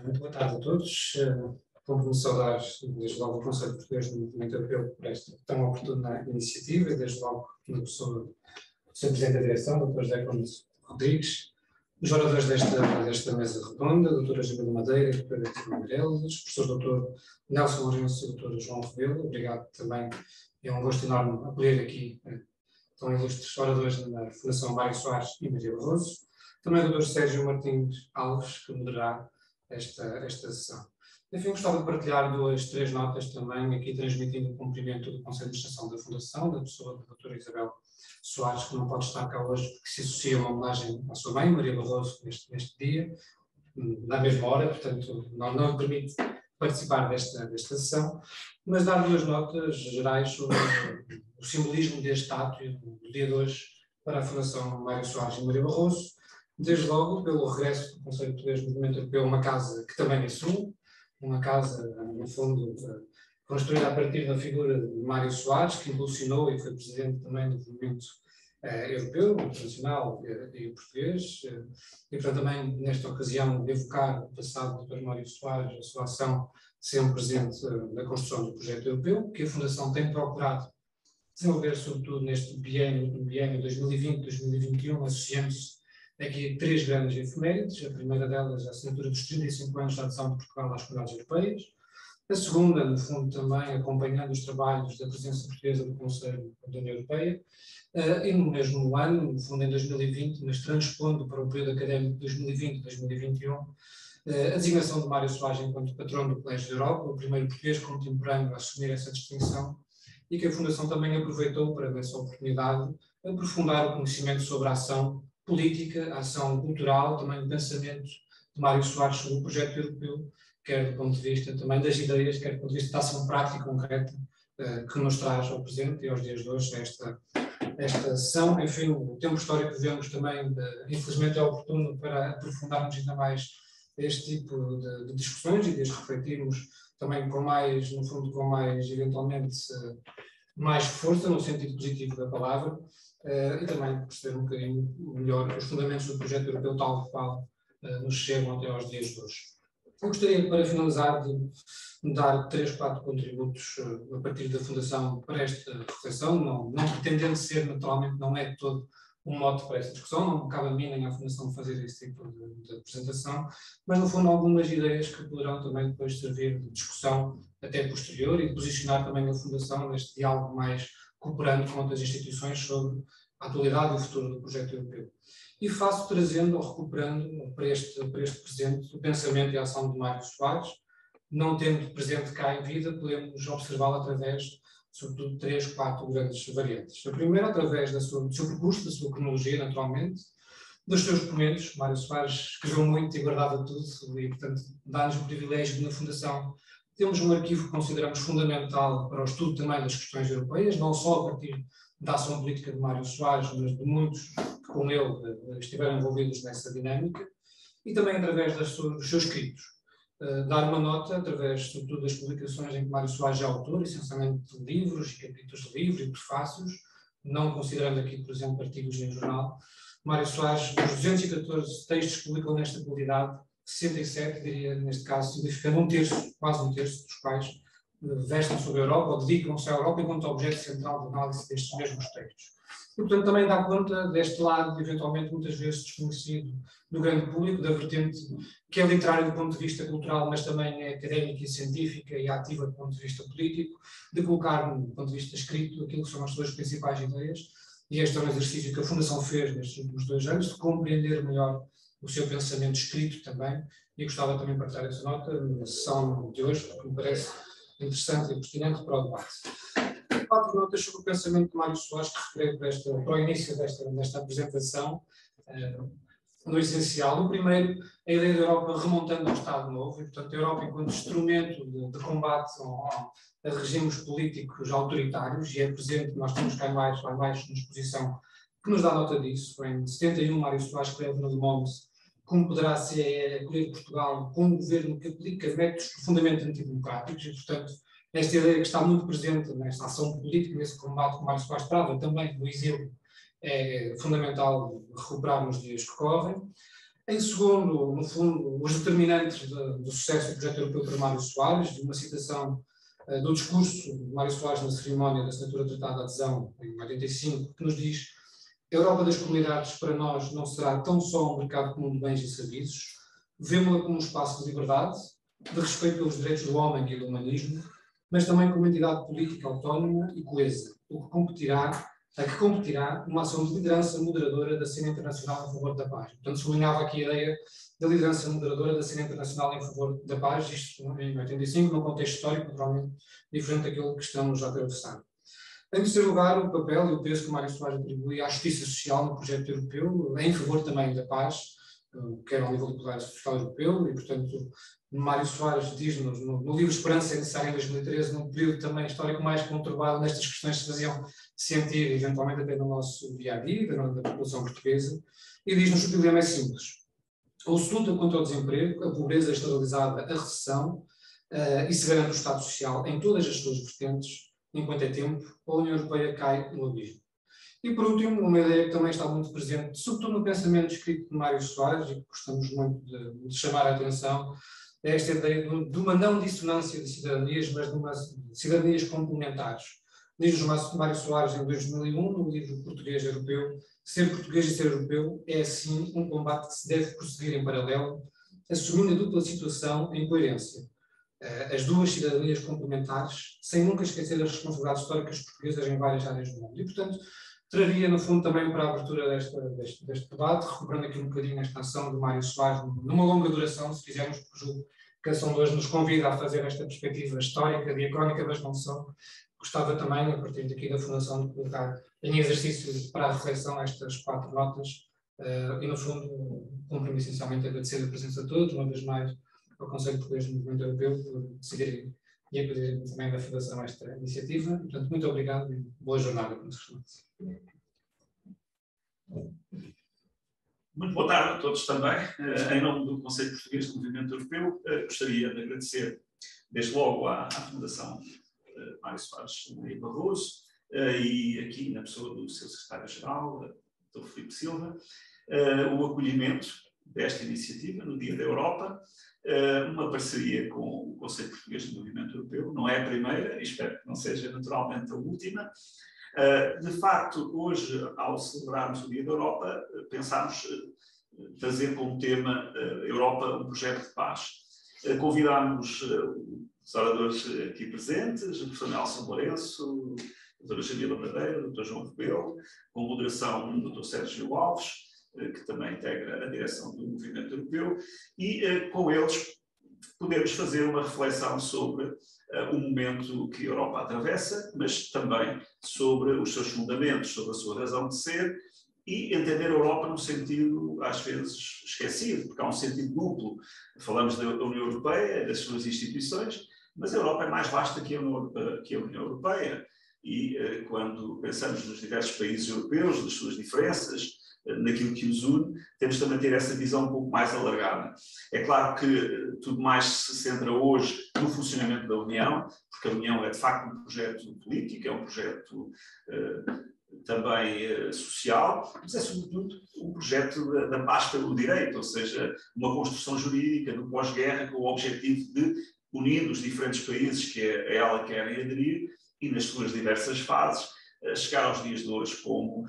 Muito boa tarde a todos. Vou-me saudar, desde logo, o Conselho Português do Movimento Europeu por esta tão oportuna iniciativa e, desde logo, na pessoa do Sr. Presidente da Direção, Dr. José Gomes Rodrigues, os oradores desta mesa redonda, a Dra. Isabel Madeira, a Dra. Cristina Meirelles, o Professor Dr. Nelson Lourenço e o Dr. João Rebelo. Obrigado também, é um gosto enorme acolher aqui tão ilustres oradores da Fundação Mário Soares e Maria Barroso. Também o Dr. Sérgio Martins Alves, que moderará esta sessão. Enfim, gostava de partilhar três notas também, aqui transmitindo o cumprimento do Conselho de Administração da Fundação, da pessoa da doutora Isabel Soares, que não pode estar cá hoje, porque se associa uma homenagem à sua mãe, Maria Barroso, neste dia, na mesma hora, portanto, não lhe permite participar desta sessão, mas dar duas notas gerais sobre o simbolismo deste ato do dia de hoje para a Fundação Mário Soares e Maria Barroso, desde logo pelo regresso do Conselho Português do Movimento Europeu, uma casa que também assume, uma casa, no fundo, construída a partir da figura de Mário Soares, que impulsionou e foi presidente também do movimento europeu, internacional e português, e portanto também nesta ocasião evocar o passado do Dr. Mário Soares, a sua ação sempre presente na construção do projeto europeu, que a Fundação tem procurado desenvolver sobretudo neste biênio 2020-2021, associando-se aqui três grandes efemérides. A primeira delas, a assinatura dos 35 anos da adesão de Portugal às Comunidades Europeias. A segunda, no fundo, também acompanhando os trabalhos da presença portuguesa do Conselho da União Europeia. E no mesmo ano, no fundo em 2020, mas transpondo para o período académico de 2020-2021, a designação de Mário Soares enquanto patrono do Colégio da Europa, o primeiro português contemporâneo a assumir essa distinção, e que a Fundação também aproveitou para, nessa oportunidade, aprofundar o conhecimento sobre a ação política, a ação cultural, também o pensamento de Mário Soares sobre o projeto europeu, quer do ponto de vista também das ideias, quer do ponto de vista da ação prática e concreta que nos traz ao presente e aos dias de hoje esta sessão. Enfim, o tempo histórico que vivemos também, infelizmente, é oportuno para aprofundarmos ainda mais este tipo de discussões e de as refletirmos também com mais, no fundo, com mais, eventualmente, mais força, no sentido positivo da palavra, e também perceber um bocadinho melhor os fundamentos do projeto europeu tal qual nos chegam até aos dias de hoje. Eu gostaria, para finalizar, de dar 3-4 contributos a partir da Fundação para esta reflexão, não pretendendo ser, naturalmente, não é de todo um mote para esta discussão, não cabe a mim nem à Fundação fazer esse tipo de apresentação, mas, no fundo, algumas ideias que poderão também depois servir de discussão até posterior e de posicionar também a Fundação neste diálogo mais cooperando com outras instituições sobre a atualidade e o futuro do projeto europeu. E faço trazendo ou recuperando para este presente o pensamento e a ação de Mário Soares, não tendo presente cá em vida, podemos observá-lo através, sobretudo, de 3-4 grandes variantes. A primeira, através do seu percurso, da sua cronologia, naturalmente, dos seus documentos. Mário Soares escreveu muito e guardava tudo, e, portanto, dá-nos o privilégio de, na Fundação, temos um arquivo que consideramos fundamental para o estudo também das questões europeias, não só a partir da ação política de Mário Soares, mas de muitos que com ele estiveram envolvidos nessa dinâmica, e também através dos seus escritos. Dar uma nota, através, sobretudo, das publicações em que Mário Soares é autor, essencialmente de livros e capítulos de livros e prefácios, não considerando aqui, por exemplo, artigos em jornal. Mário Soares, dos 214 textos que publicou nesta qualidade, 67, diria, neste caso, significando quase um terço, dos quais vestem sobre a Europa ou dedicam-se à Europa enquanto objeto central de análise destes mesmos textos. E, portanto, também dá conta deste lado, eventualmente, muitas vezes desconhecido do grande público, da vertente que é literária do ponto de vista cultural, mas também é académica e científica e ativa do ponto de vista político, de colocar, do ponto de vista escrito, aquilo que são as suas principais ideias. E este é um exercício que a Fundação fez nestes últimos 2 anos, de compreender melhor o seu pensamento escrito também, e gostava também de partilhar essa nota na sessão de hoje, porque me parece interessante e pertinente para o debate. 4 notas sobre o pensamento de Mário Soares que referei para o início desta apresentação, no essencial. O primeiro, a ideia da Europa remontando ao Estado Novo, e, portanto, a Europa enquanto instrumento de combate a regimes políticos autoritários, e é presente, nós temos cá lá embaixo na exposição, que nos dá nota disso. Foi em 71, Mário Soares escreve no Le Monde como poderá ser acolher Portugal com um governo que aplica métodos profundamente antidemocráticos, e, portanto, esta ideia que está muito presente nesta ação política, nesse combate que Mário Soares trava, também no exílio, é fundamental recuperar nos dias que correm. Em segundo, no fundo, os determinantes do sucesso do projeto europeu para Mário Soares, de uma citação do discurso de Mário Soares na cerimónia da assinatura do Tratado de Adesão, em 85, que nos diz: a Europa das comunidades para nós não será tão só um mercado comum de bens e serviços, vemos-la como um espaço de liberdade, de respeito pelos direitos do homem e do humanismo, mas também como uma entidade política autónoma e coesa, a que competirá uma ação de liderança moderadora da cena internacional em favor da paz. Portanto, sublinhava aqui a ideia da liderança moderadora da cena internacional em favor da paz, isto em 85, num contexto histórico totalmente diferente daquilo que estamos a atravessar. Em terceiro lugar, o papel e o peso que Mário Soares atribui à justiça social no projeto europeu, em favor também da paz, quer ao nível do Poder Fiscal Europeu, e, portanto, Mário Soares diz-nos no livro Esperança é Necessária, em 2013, num período também histórico mais conturbado, nestas questões se faziam sentir, eventualmente até no nosso dia-a-dia, da população portuguesa, e diz-nos que o dilema é simples. Ou se luta contra o desemprego, a pobreza estabilizada, a recessão, e se garante o Estado Social em todas as suas vertentes, enquanto é tempo, a União Europeia cai no abismo. E por último, uma ideia que também está muito presente, sobretudo no pensamento escrito de Mário Soares, e que gostamos muito de chamar a atenção, é esta ideia de uma não dissonância de cidadanias, mas de uma cidadanias complementares. Diz-nos Mário Soares em 2001, no livro Português Europeu: ser português e ser europeu é, assim, um combate que se deve prosseguir em paralelo, assumindo a dupla situação em coerência. As duas cidadanias complementares, sem nunca esquecer as responsabilidades históricas portuguesas em várias áreas do mundo. E, portanto, traria, no fundo, também para a abertura deste debate, recuperando aqui um bocadinho esta ação de Mário Soares, numa longa duração, se quisermos, porque julgo que a ação de hoje nos convida a fazer esta perspectiva histórica, diacrónica, mas não só. Gostava também, a partir daqui da Fundação, de colocar em exercício para a reflexão estas 4 notas, e, no fundo, cumpro-me essencialmente agradecer a presença de todos, uma vez mais, ao Conselho Português do Movimento Europeu, por decidirem e acolherem também da Fundação a esta iniciativa. Portanto, muito obrigado e boa jornada, como se costuma dizer. Muito boa tarde a todos também. Em nome do Conselho Português do Movimento Europeu, gostaria de agradecer desde logo à Fundação Mário Soares e Barroso, e aqui na pessoa do seu secretário-geral, Dr. Filipe Silva, o acolhimento desta iniciativa no Dia da Europa, uma parceria com o Conselho Português do Movimento Europeu. Não é a primeira, e espero que não seja naturalmente a última. De facto, hoje, ao celebrarmos o Dia da Europa, pensámos trazer como tema Europa, um projeto de paz. Convidámos os oradores aqui presentes, o professor Nelson Lourenço, a doutora Jamila Bradeira, o doutor João Rebelo, com moderação do doutor Sérgio Alves, que também integra a direção do Movimento Europeu, e com eles podemos fazer uma reflexão sobre o momento que a Europa atravessa, mas também sobre os seus fundamentos, sobre a sua razão de ser, e entender a Europa num sentido, às vezes, esquecido, porque há um sentido duplo. Falamos da União Europeia, das suas instituições, mas a Europa é mais vasta que a União Europeia, e quando pensamos nos diversos países europeus, nas suas diferenças, naquilo que os une, temos também ter essa visão um pouco mais alargada. É claro que tudo mais se centra hoje no funcionamento da União, porque a União é de facto um projeto político, é um projeto também social, mas é sobretudo um projeto da paz pelo direito, ou seja, uma construção jurídica do pós-guerra com o objetivo de unir os diferentes países que a ela querem aderir e nas suas diversas fases, chegar aos dias de hoje como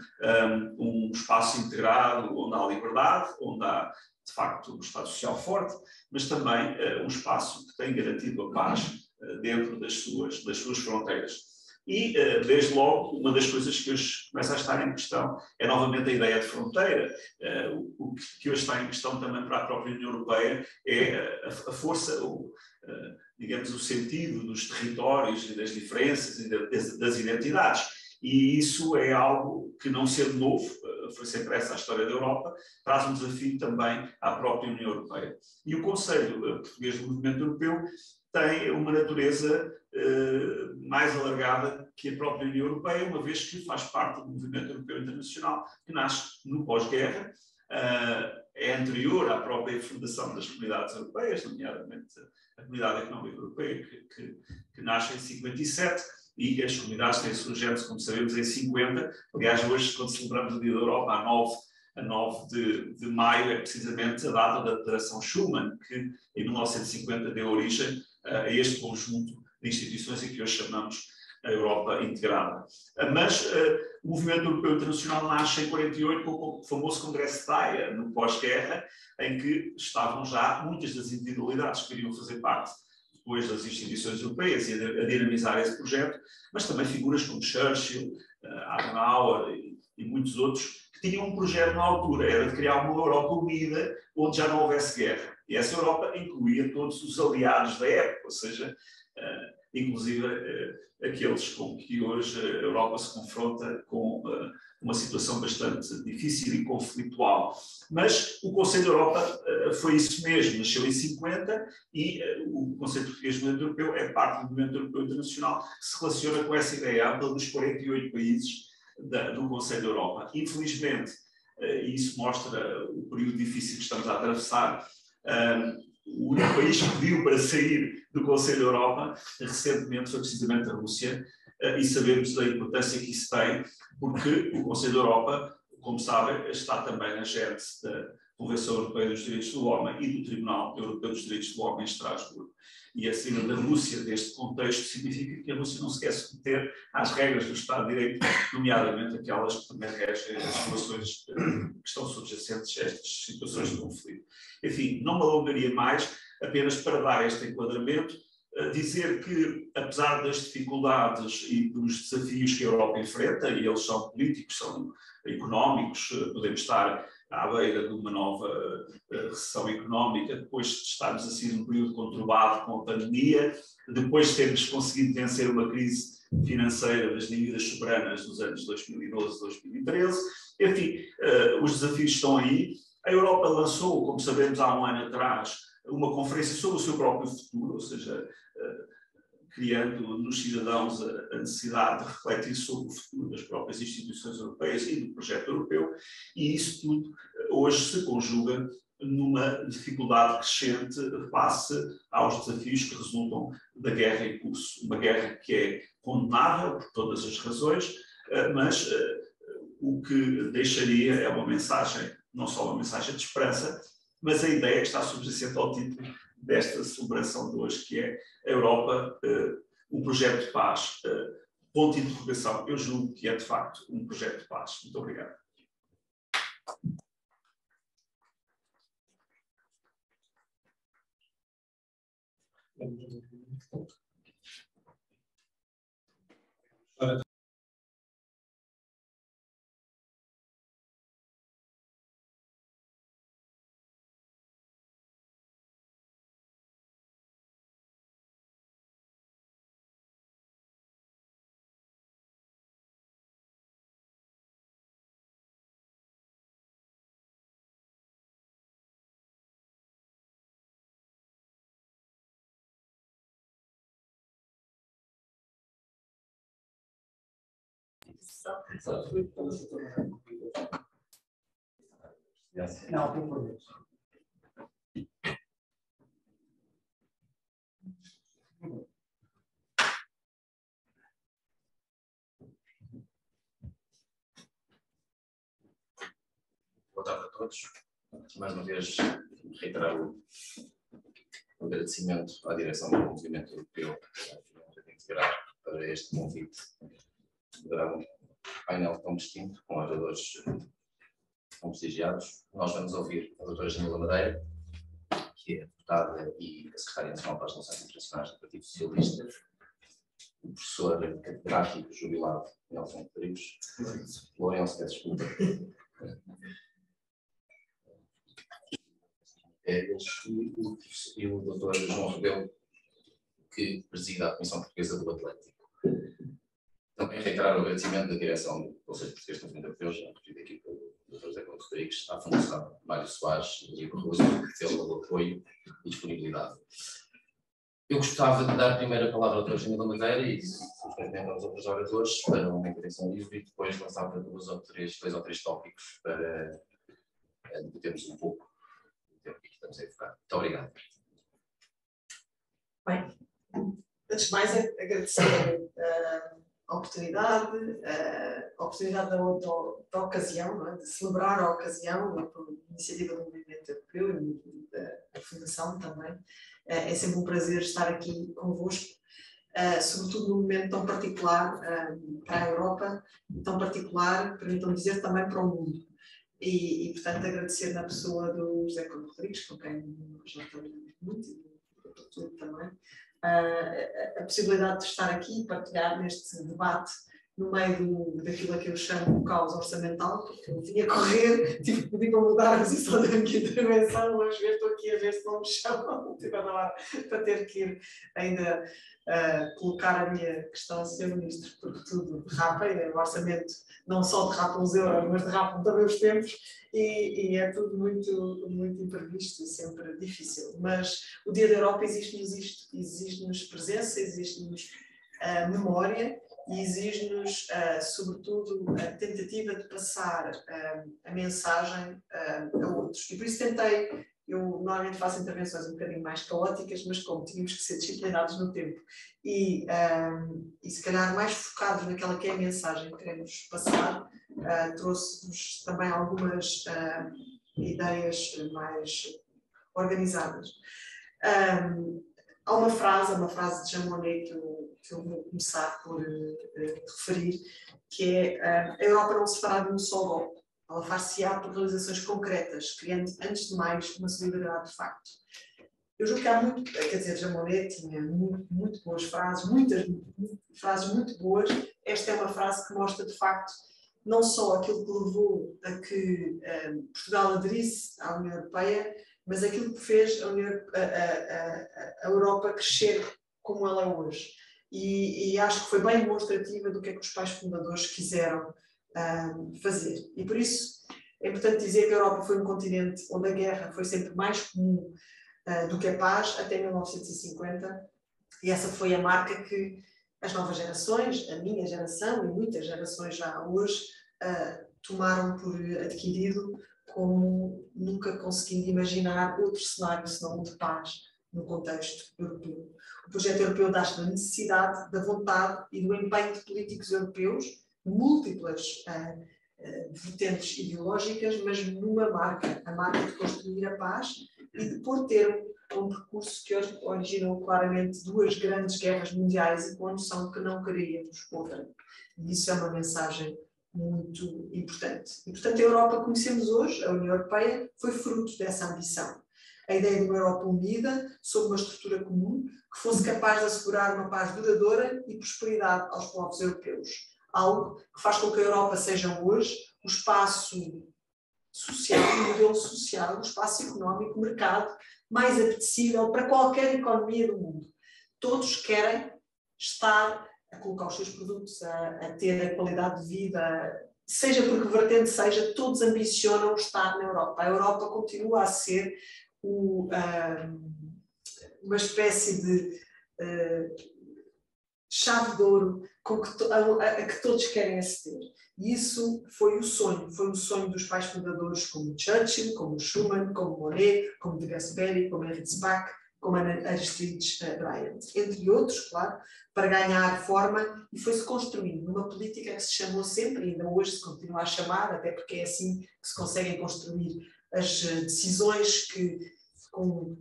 um espaço integrado onde há liberdade, onde há, de facto, um Estado Social forte, mas também um espaço que tem garantido a paz dentro das suas fronteiras. E, desde logo, uma das coisas que hoje começa a estar em questão é novamente a ideia de fronteira. O que hoje está em questão também para a própria União Europeia é a força, digamos, o sentido dos territórios e das diferenças e das identidades. E isso é algo que, não sendo novo, foi sempre essa a história da Europa, traz um desafio também à própria União Europeia. E o Conselho Português do Movimento Europeu tem uma natureza mais alargada que a própria União Europeia, uma vez que faz parte do Movimento Europeu Internacional, que nasce no pós-guerra, é anterior à própria fundação das comunidades europeias, nomeadamente a Comunidade Económica Europeia, que nasce em 57, e as comunidades têm surgido, como sabemos, em 50. Aliás, hoje, quando celebramos o Dia da Europa, há a 9 de maio, é precisamente a data da Declaração Schuman, que em 1950 deu origem a este conjunto de instituições em que hoje chamamos a Europa integrada. Mas o movimento europeu internacional nasce em 48 com o famoso Congresso de Haia, no pós-guerra, em que estavam já muitas das individualidades que queriam fazer parte depois das instituições europeias e a dinamizar esse projeto, mas também figuras como Churchill, Adenauer e muitos outros, que tinham um projeto na altura, era de criar uma Europa unida, onde já não houvesse guerra. E essa Europa incluía todos os aliados da época, ou seja, inclusive aqueles com que hoje a Europa se confronta com uma situação bastante difícil e conflitual. Mas o Conselho da Europa foi isso mesmo, nasceu em 50 e o Conselho Português do Movimento Europeu é parte do Movimento Europeu Internacional que se relaciona com essa ideia ampla dos 48 países do Conselho da Europa. Infelizmente, e isso mostra o período difícil que estamos a atravessar, o país que pediu para sair do Conselho da Europa recentemente foi precisamente a Rússia, e sabemos da importância que isso tem, porque o Conselho da Europa, como sabem, está também na gênese da Convenção Europeia dos Direitos do Homem e do Tribunal Europeu dos Direitos do Homem em Estrasburgo. E a saída da Rússia deste contexto significa que a Rússia não se quer submeter às regras do Estado de Direito, nomeadamente aquelas que também regem as relações que estão subjacentes a estas situações de conflito. Enfim, não me alongaria mais, apenas para dar este enquadramento, dizer que, apesar das dificuldades e dos desafios que a Europa enfrenta, e eles são políticos, são económicos, podemos estar à beira de uma nova recessão económica, depois de estarmos assim num período conturbado com a pandemia, depois de termos conseguido vencer uma crise financeira das dívidas soberanas dos anos 2012 e 2013. Enfim, os desafios estão aí. A Europa lançou, como sabemos, há um ano atrás, uma conferência sobre o seu próprio futuro, ou seja, criando nos cidadãos a necessidade de refletir sobre o futuro das próprias instituições europeias e do projeto europeu, e isso tudo hoje se conjuga numa dificuldade crescente face aos desafios que resultam da guerra em curso. Uma guerra que é condenável por todas as razões, mas o que deixaria é uma mensagem, não só uma mensagem de esperança, mas a ideia que está subjacente ao título desta celebração de hoje, que é a Europa, um projeto de paz. Ponto de interrogação. Eu julgo que é, de facto, um projeto de paz. Muito obrigado. Não, por favor. Boa tarde a todos. Mais uma vez, reiterar o agradecimento à direção do Movimento Europeu de integrar para este convite. Dará um painel tão distinto, com oradores tão prestigiados. Nós vamos ouvir a doutora Jamila Madeira, que é deputada e secretária nacional para as Relações Internacionais do Partido Socialista, o professor catedrático jubilado Nelson Rodrigues, Lourenço, peço desculpa, e o doutor João Rebelo, que preside a Comissão Portuguesa do Atlântico. Também reiterar o agradecimento da direção do Conselho Português do Movimento Europeu, já referido aqui pelo Dr. José Couto Rodrigues, à Fundação Mário Soares e Diego Rosa, pelo apoio e disponibilidade. Eu gostava de dar primeiro a palavra ao Dr. Jamila Madeira e, se os permitem, aos outros oradores para uma intervenção livre e depois lançava dois ou três tópicos para debatermos um pouco o tempo que estamos a evocar. Muito obrigado. Bem, antes de mais, agradecer oportunidade, a oportunidade da ocasião, não é? De celebrar a ocasião, a iniciativa do Movimento Europeu e da Fundação também. É sempre um prazer estar aqui convosco, sobretudo num momento tão particular para a Europa, tão particular, permitam-me dizer, também para o mundo. E, portanto, agradecer na pessoa do José Couto Rodrigues, com quem já trabalhamos muito, e do tudo também, a possibilidade de estar aqui e partilhar neste debate no meio daquilo a que eu chamo de caos orçamental, porque eu vinha correr, tive que pedir para mudar a posição da minha intervenção, mas estou aqui a ver se não me chamam, para ter que ir ainda colocar a minha questão ao Sr. Ministro, porque tudo derrapa, e o orçamento não só derrapa os euros, mas derrapam também os tempos, e é tudo muito, muito imprevisto e sempre difícil. Mas o Dia da Europa exige-nos isto, exige-nos presença, exige-nos memória, e exige-nos, sobretudo, a tentativa de passar a mensagem a outros. E por isso tentei, eu normalmente faço intervenções um bocadinho mais caóticas, mas como tínhamos que ser disciplinados no tempo e se calhar mais focados naquela que é a mensagem que queremos passar, trouxe-vos também algumas ideias mais organizadas. Há uma frase de Jean Monnet que eu vou começar por referir, que é: a Europa não se fará de um só golpe, ela far-se-á por realizações concretas, criando, antes de mais, uma solidariedade de facto. Eu julgo que há muito, quer dizer, Jean Monnet tinha muito boas frases, muitas frases muito boas. Esta é uma frase que mostra, de facto, não só aquilo que levou a que Portugal aderisse à União Europeia, mas aquilo que fez a Europa crescer como ela é hoje. E acho que foi bem demonstrativa do que é que os pais fundadores quiseram fazer. E por isso é importante dizer que a Europa foi um continente onde a guerra foi sempre mais comum do que a paz, até 1950, e essa foi a marca que as novas gerações, a minha geração e muitas gerações já hoje, tomaram por adquirido, como nunca conseguindo imaginar outro cenário senão o de paz no contexto europeu. O projeto europeu dá-se da necessidade, da vontade e do empenho de políticos europeus, múltiplas vertentes ideológicas, mas numa marca, a marca de construir a paz e de pôr termo a um percurso que hoje originou claramente duas grandes guerras mundiais e com a noção que não queríamos outra. E isso é uma mensagem muito importante. E, portanto, a Europa que conhecemos hoje, a União Europeia, foi fruto dessa ambição. A ideia de uma Europa unida, sob uma estrutura comum, que fosse capaz de assegurar uma paz duradoura e prosperidade aos povos europeus. Algo que faz com que a Europa seja hoje o espaço social, o modelo social, o espaço económico, o mercado mais apetecível para qualquer economia do mundo. Todos querem estar a colocar os seus produtos, a ter a qualidade de vida, seja por que vertente seja, todos ambicionam estar na Europa. A Europa continua a ser uma espécie de chave de ouro a que todos querem aceder. E isso foi o sonho dos pais fundadores como Churchill, como Schuman, como Monet, como de Gasperi, como Henry Bach, como Aristide Bryant, entre outros, claro, para ganhar forma, e foi-se construindo numa política que se chamou sempre, e ainda hoje se continua a chamar, até porque é assim que se conseguem construir as decisões que, com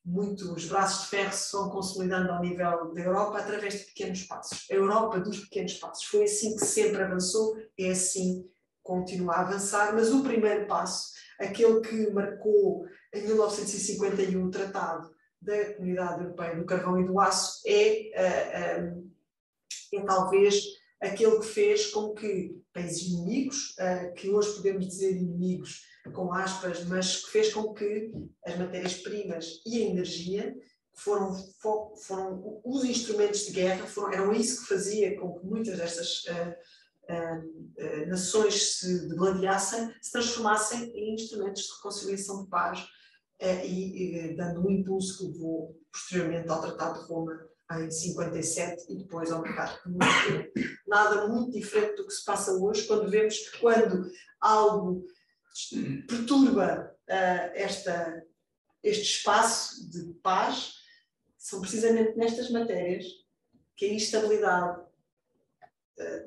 muitos braços de ferro, se vão consolidando ao nível da Europa através de pequenos passos. A Europa dos pequenos passos. Foi assim que sempre avançou, é assim que continua a avançar, mas o primeiro passo, aquele que marcou em 1951 o Tratado da Comunidade Europeia do Carvão e do Aço, é talvez aquele que fez com que países inimigos, que hoje podemos dizer inimigos com aspas, mas que fez com que as matérias-primas e a energia foram os instrumentos de guerra, eram isso que fazia com que muitas destas nações se degladiassem, se transformassem em instrumentos de reconciliação de paz e dando um impulso que levou posteriormente ao Tratado de Roma em 57 e depois ao mercado comum. Nada muito diferente do que se passa hoje quando vemos quando algo perturba este espaço de paz, são precisamente nestas matérias que a instabilidade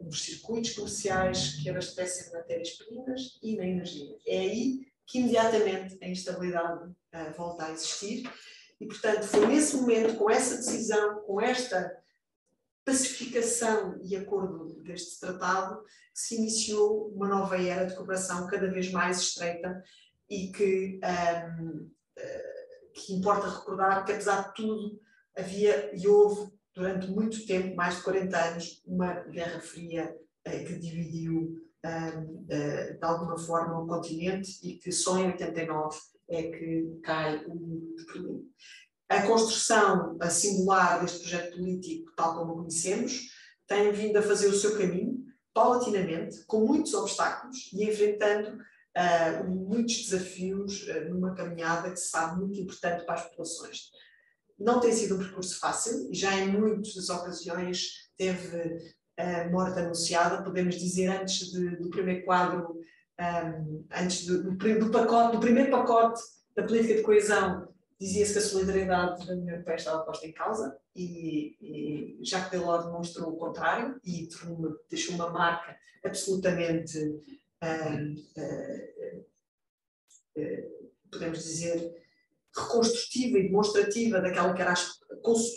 nos circuitos comerciais que abastecem matérias-primas e na energia. É aí que imediatamente a instabilidade volta a existir e, portanto, foi nesse momento, com essa decisão, com esta pacificação e acordo deste tratado, que se iniciou uma nova era de cooperação cada vez mais estreita e que importa recordar que, apesar de tudo, havia e houve, durante muito tempo, mais de 40 anos, uma Guerra Fria que dividiu, de alguma forma, o continente e que só em 89 é que cai o muro de Berlim. A construção singular deste projeto político, tal como o conhecemos, tem vindo a fazer o seu caminho, paulatinamente, com muitos obstáculos e enfrentando muitos desafios numa caminhada que se sabe muito importante para as populações. Não tem sido um percurso fácil e já em muitas ocasiões teve morte anunciada, podemos dizer, antes do primeiro quadro, antes do primeiro pacote da política de coesão, dizia-se que a solidariedade da União Europeia estava posta em causa e Jacques Delors demonstrou o contrário e deixou uma marca absolutamente, podemos dizer, reconstrutiva e demonstrativa daquela que era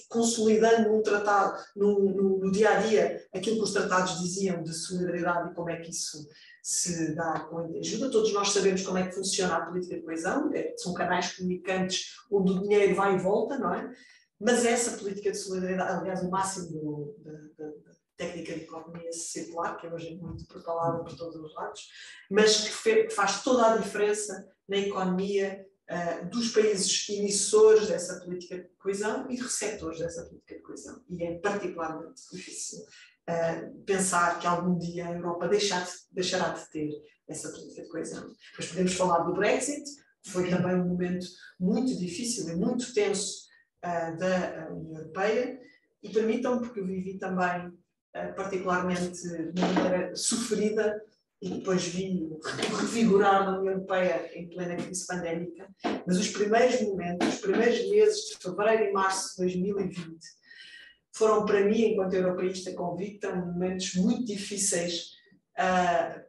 consolidando num tratado, no dia a dia, aquilo que os tratados diziam de solidariedade e como é que isso se dá com a ajuda. Todos nós sabemos como é que funciona a política de coesão, são canais comunicantes onde o dinheiro vai e volta, não é? Mas essa política de solidariedade, aliás, o máximo da técnica de economia circular, que é hoje muito propalada por todos os lados, mas que faz toda a diferença na economia dos países emissores dessa política de coesão e receptores dessa política de coesão. E é particularmente difícil pensar que algum dia a Europa deixará de ter essa política de coesão. Depois podemos falar do Brexit, que foi também um momento muito difícil e muito tenso da União Europeia, e permitam-me, porque eu vivi também particularmente de uma maneira sofrida, e depois vi o revigorar da União Europeia em plena crise pandémica, mas os primeiros momentos, os primeiros meses de fevereiro e março de 2020, foram para mim, enquanto europeísta convicta, momentos muito difíceis,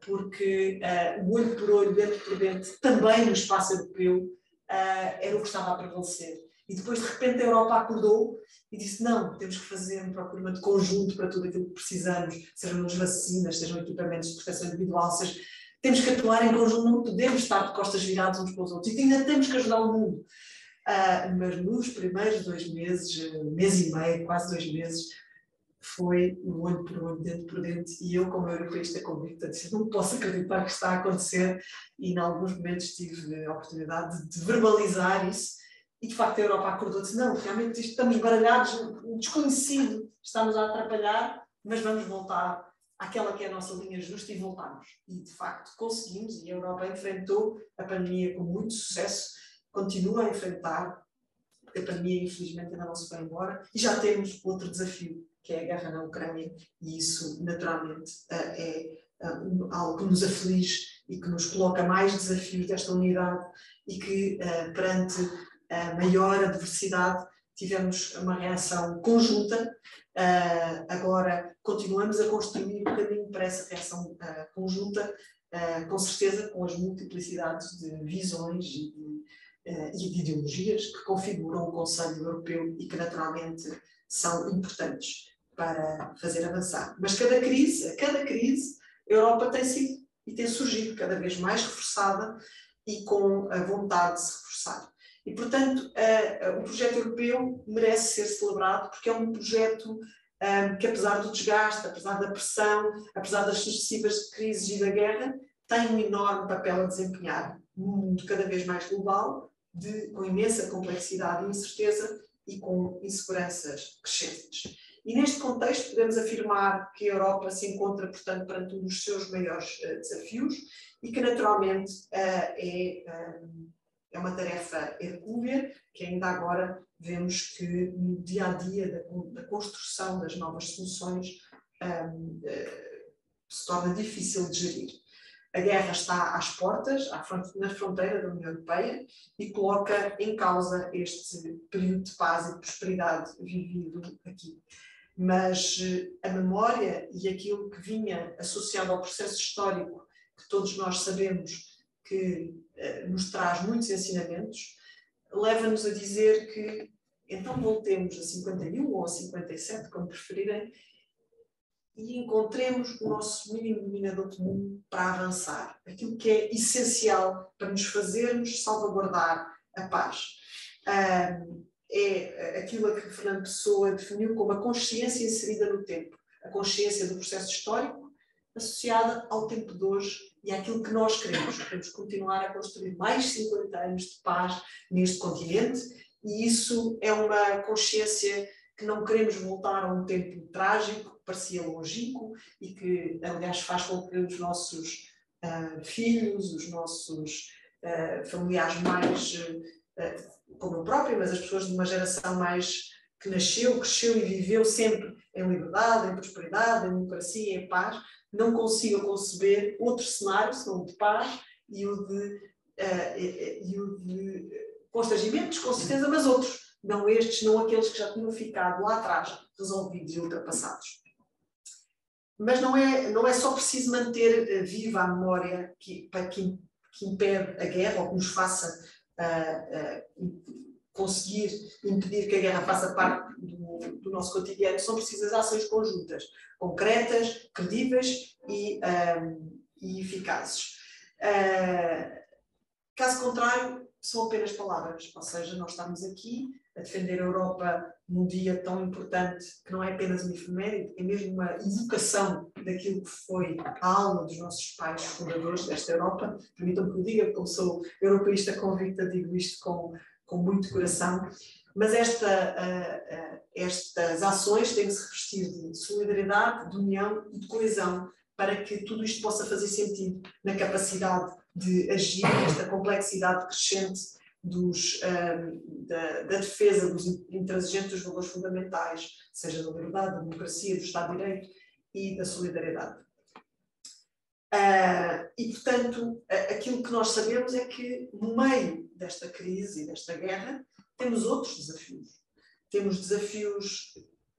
porque o olho por olho, dente por dente, também no espaço europeu, era o que estava a prevalecer. E depois, de repente, a Europa acordou e disse, não, temos que fazer um procurement conjunto para tudo aquilo que precisamos, sejam as vacinas, sejam equipamentos de proteção individual, temos que atuar em conjunto, não podemos estar de costas viradas uns para os outros, e ainda temos que ajudar o mundo. Mas nos primeiros 2 meses, mês e meio, quase 2 meses, foi o olho por olho, dente por dente, e eu, como europeísta convicta, disse, não posso acreditar que está a acontecer, e em alguns momentos tive a oportunidade de verbalizar isso. E, de facto, a Europa acordou e disse, não, realmente estamos baralhados, um desconhecido está-nos a atrapalhar, mas vamos voltar àquela que é a nossa linha justa e voltamos. E, de facto, conseguimos, e a Europa enfrentou a pandemia com muito sucesso, continua a enfrentar, porque a pandemia, infelizmente, ainda não se foi embora, e já temos outro desafio, que é a guerra na Ucrânia, e isso, naturalmente, é algo que nos aflige e que nos coloca mais desafios desta unidade e que, perante a maior adversidade, tivemos uma reação conjunta. Agora continuamos a construir um caminho para essa reação conjunta, com certeza com as multiplicidades de visões e de ideologias que configuram o Conselho Europeu e que naturalmente são importantes para fazer avançar. Mas cada crise, a Europa tem sido e tem surgido cada vez mais reforçada e com a vontade de se reforçar. E, portanto, o projeto europeu merece ser celebrado porque é um projeto que, apesar do desgaste, apesar da pressão, apesar das sucessivas crises e da guerra, tem um enorme papel a desempenhar num mundo cada vez mais global, com imensa complexidade e incerteza e com inseguranças crescentes. E neste contexto podemos afirmar que a Europa se encontra, portanto, perante um dos seus maiores desafios e que, naturalmente, é uma tarefa hercúlea, que ainda agora vemos que no dia-a-dia da construção das novas soluções se torna difícil de gerir. A guerra está às portas, na fronteira da União Europeia, e coloca em causa este período de paz e de prosperidade vivido aqui. mas a memória e aquilo que vinha associado ao processo histórico, que todos nós sabemos que nos traz muitos ensinamentos, leva-nos a dizer que então voltemos a 51 ou a 57, como preferirem, e encontremos o nosso mínimo denominador comum para avançar. Aquilo que é essencial para nos fazermos salvaguardar a paz. É aquilo a que Fernando Pessoa definiu como a consciência inserida no tempo. A consciência do processo histórico associada ao tempo de hoje e àquilo que nós queremos. Queremos continuar a construir mais 50 anos de paz neste continente e isso é uma consciência que não queremos voltar a um tempo trágico, que parecia longínquo e que, aliás, faz com que os nossos filhos, os nossos familiares mais, como eu própria, mas as pessoas de uma geração mais que nasceu, cresceu e viveu sempre em liberdade, em prosperidade, em democracia, em paz, não consigam conceber outro cenário, senão o de paz e o de constrangimentos, com certeza, mas outros. Não estes, não aqueles que já tinham ficado lá atrás, resolvidos e ultrapassados. Mas não é só preciso manter viva a memória que impede a guerra ou que nos faça conseguir impedir que a guerra faça parte do nosso cotidiano. São precisas ações conjuntas, concretas, credíveis e eficazes. Caso contrário, são apenas palavras, ou seja, nós estamos aqui a defender a Europa num dia tão importante que não é apenas uma efeméride, é mesmo uma evocação daquilo que foi a alma dos nossos pais fundadores desta Europa. Permitam-me que o diga, como sou europeísta convicta, digo isto com muito coração, mas estas ações têm que se revestir de solidariedade, de união e de coesão para que tudo isto possa fazer sentido na capacidade de agir nesta complexidade crescente da defesa dos intransigentes dos valores fundamentais, seja da liberdade, da democracia, do Estado de Direito e da solidariedade. E, portanto, aquilo que nós sabemos é que, no meio desta crise e desta guerra, temos outros desafios. Temos desafios,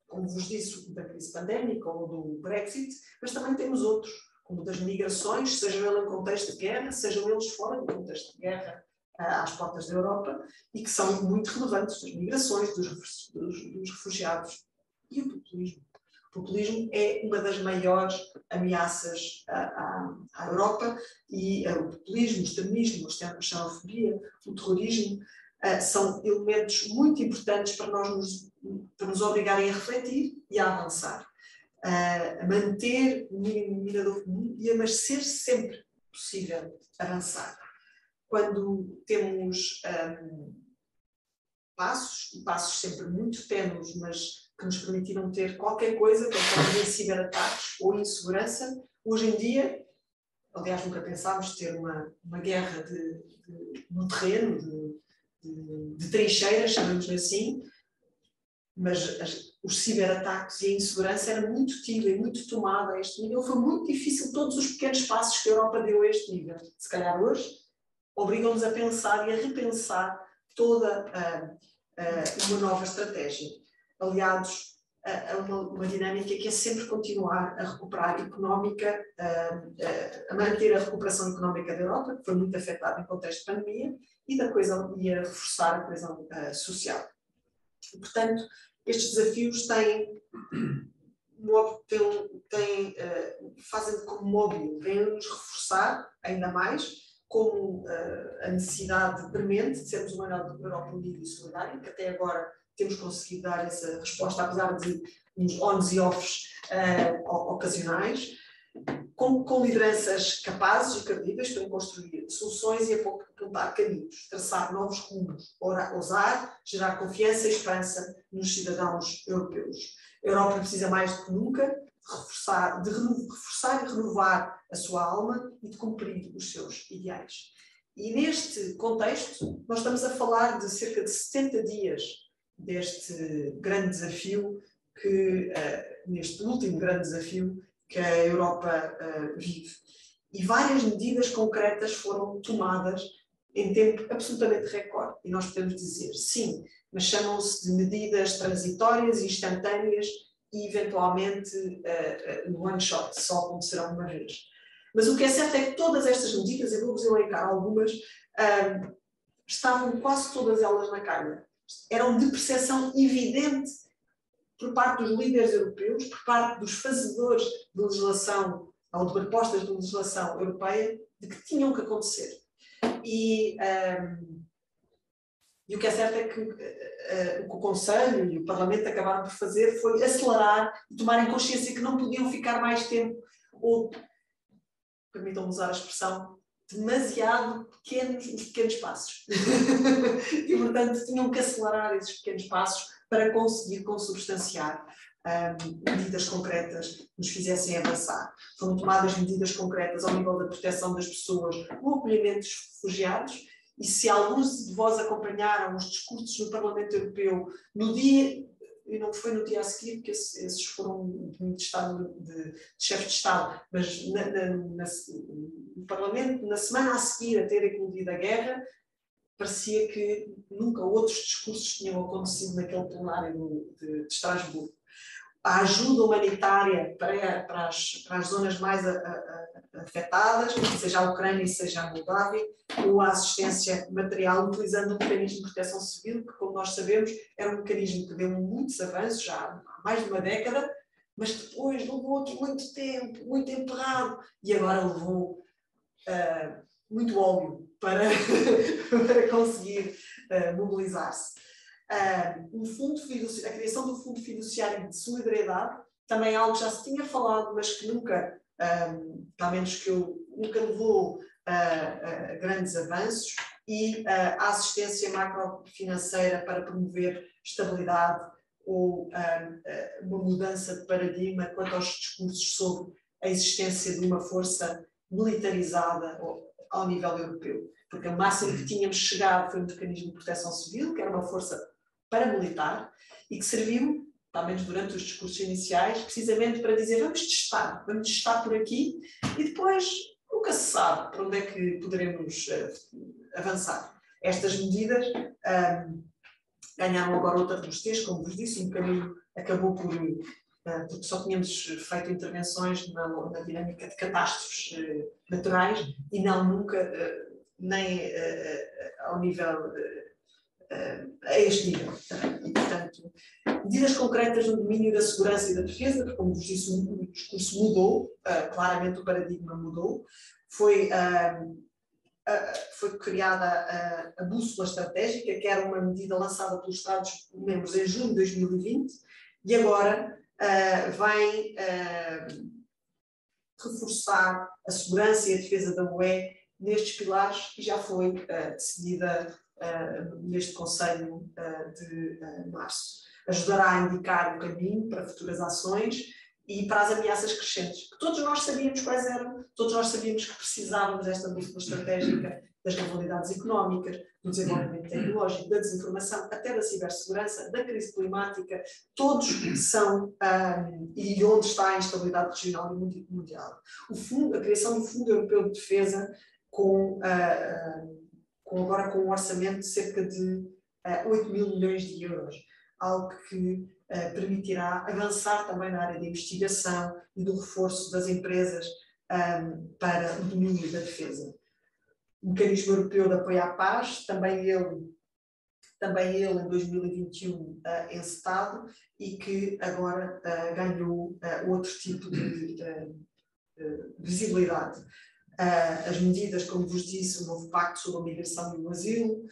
como vos disse, da crise pandémica ou do Brexit, mas também temos outros, como das migrações, sejam eles em contexto de guerra, sejam eles fora do contexto de guerra, às portas da Europa, e que são muito relevantes, das migrações, dos refugiados e o populismo. O populismo é uma das maiores ameaças à Europa e o populismo, o extremismo, a xenofobia, o terrorismo são elementos muito importantes para nos obrigarem a refletir e a avançar, a manter o mínimo denominador comum, mas ser sempre possível avançar. Quando temos passos sempre muito ténues, mas que nos permitiram ter qualquer coisa, como ciberataques ou insegurança, hoje em dia, aliás, nunca pensámos ter uma guerra no terreno, de trincheiras, chamamos-lhe assim, mas os ciberataques e a insegurança era muito tida e muito tomada a este nível. Foi muito difícil todos os pequenos passos que a Europa deu a este nível. Se calhar hoje obrigam-nos a pensar e a repensar toda uma nova estratégia, aliados a uma dinâmica que é sempre continuar a recuperar económica, a manter a recuperação económica da Europa, que foi muito afetada em contexto de pandemia, e a reforçar a coesão social. E, portanto, estes desafios fazem como móvel, vêm-nos reforçar ainda mais, como a necessidade premente de sermos uma Europa unida e solidária, que até agora temos conseguido dar essa resposta, apesar de uns ons e offs ocasionais, com lideranças capazes e credíveis para construir soluções e apontar caminhos, traçar novos rumos, ousar, gerar confiança e esperança nos cidadãos europeus. A Europa precisa mais do que nunca de reforçar e renovar a sua alma e de cumprir os seus ideais. E neste contexto, nós estamos a falar de cerca de 70 dias deste grande desafio, neste último grande desafio que a Europa vive. E várias medidas concretas foram tomadas em tempo absolutamente recorde. E nós podemos dizer, sim, mas chamam-se de medidas transitórias e instantâneas e eventualmente no one shot, só acontecerá uma vez. Mas o que é certo é que todas estas medidas, eu vou-vos elencar algumas, estavam quase todas elas na calha. Eram de percepção evidente por parte dos líderes europeus, por parte dos fazedores de legislação ou de propostas de legislação europeia, de que tinham que acontecer. E o que é certo é que o que o Conselho e o Parlamento acabaram por fazer foi acelerar e tomarem consciência que não podiam ficar mais tempo, ou, permitam-me usar a expressão, demasiado pequenos os pequenos passos. E, portanto, tinham que acelerar esses pequenos passos para conseguir consubstanciar medidas concretas que nos fizessem avançar. Foram tomadas medidas concretas ao nível da proteção das pessoas, no acolhimento dos refugiados, e se alguns de vós acompanharam os discursos no Parlamento Europeu no dia, e não foi no dia a seguir, porque esses foram de chefes de Estado, mas no Parlamento, na semana a seguir a ter eclodido a guerra, parecia que nunca outros discursos tinham acontecido naquele plenário de Estrasburgo. A ajuda humanitária para as zonas mais afetadas, seja a Ucrânia, seja a Moldávia, ou a assistência material, utilizando um mecanismo de proteção civil, que, como nós sabemos, era um mecanismo que deu muitos avanços, já há mais de uma década, mas depois levou aqui muito tempo, muito emperrado, e agora levou muito óleo para conseguir mobilizar-se. A criação do Fundo Fiduciário de Solidariedade, também algo que já se tinha falado, mas que nunca, pelo menos que eu nunca levou a grandes avanços, e a assistência macrofinanceira para promover estabilidade ou uma mudança de paradigma quanto aos discursos sobre a existência de uma força militarizada ao nível europeu. Porque o máximo que tínhamos chegado foi um mecanismo de proteção civil, que era uma força paramilitar, e que serviu, pelo menos durante os discursos iniciais, precisamente para dizer vamos testar por aqui, e depois nunca se sabe para onde é que poderemos avançar. Estas medidas ganharam agora outra robustez, como vos disse, um bocadinho acabou porque só tínhamos feito intervenções na dinâmica de catástrofes naturais e não nunca, nem ao nível, a este nível. E, portanto, medidas concretas no domínio da segurança e da defesa, porque, como vos disse, o discurso mudou, claramente o paradigma mudou, foi criada a bússola estratégica, que era uma medida lançada pelos Estados-membros em junho de 2020, e agora vai reforçar a segurança e a defesa da UE nestes pilares, que já foi decidida neste Conselho de março. Ajudará a indicar o caminho para futuras ações e para as ameaças crescentes, que todos nós sabíamos quais eram, todos nós sabíamos que precisávamos desta bússola estratégica das rivalidades económicas, do desenvolvimento tecnológico, da desinformação, até da cibersegurança, da crise climática, todos são, e onde está a instabilidade regional e mundial. A criação do Fundo Europeu de Defesa, agora com um orçamento de cerca de 8 mil milhões de euros, algo que permitirá avançar também na área da investigação e do reforço das empresas para o domínio da defesa. O Mecanismo Europeu de Apoio à Paz, também ele em 2021 encetado, e que agora ganhou outro tipo de visibilidade. As medidas, como vos disse, o novo Pacto sobre a Migração e o Asilo,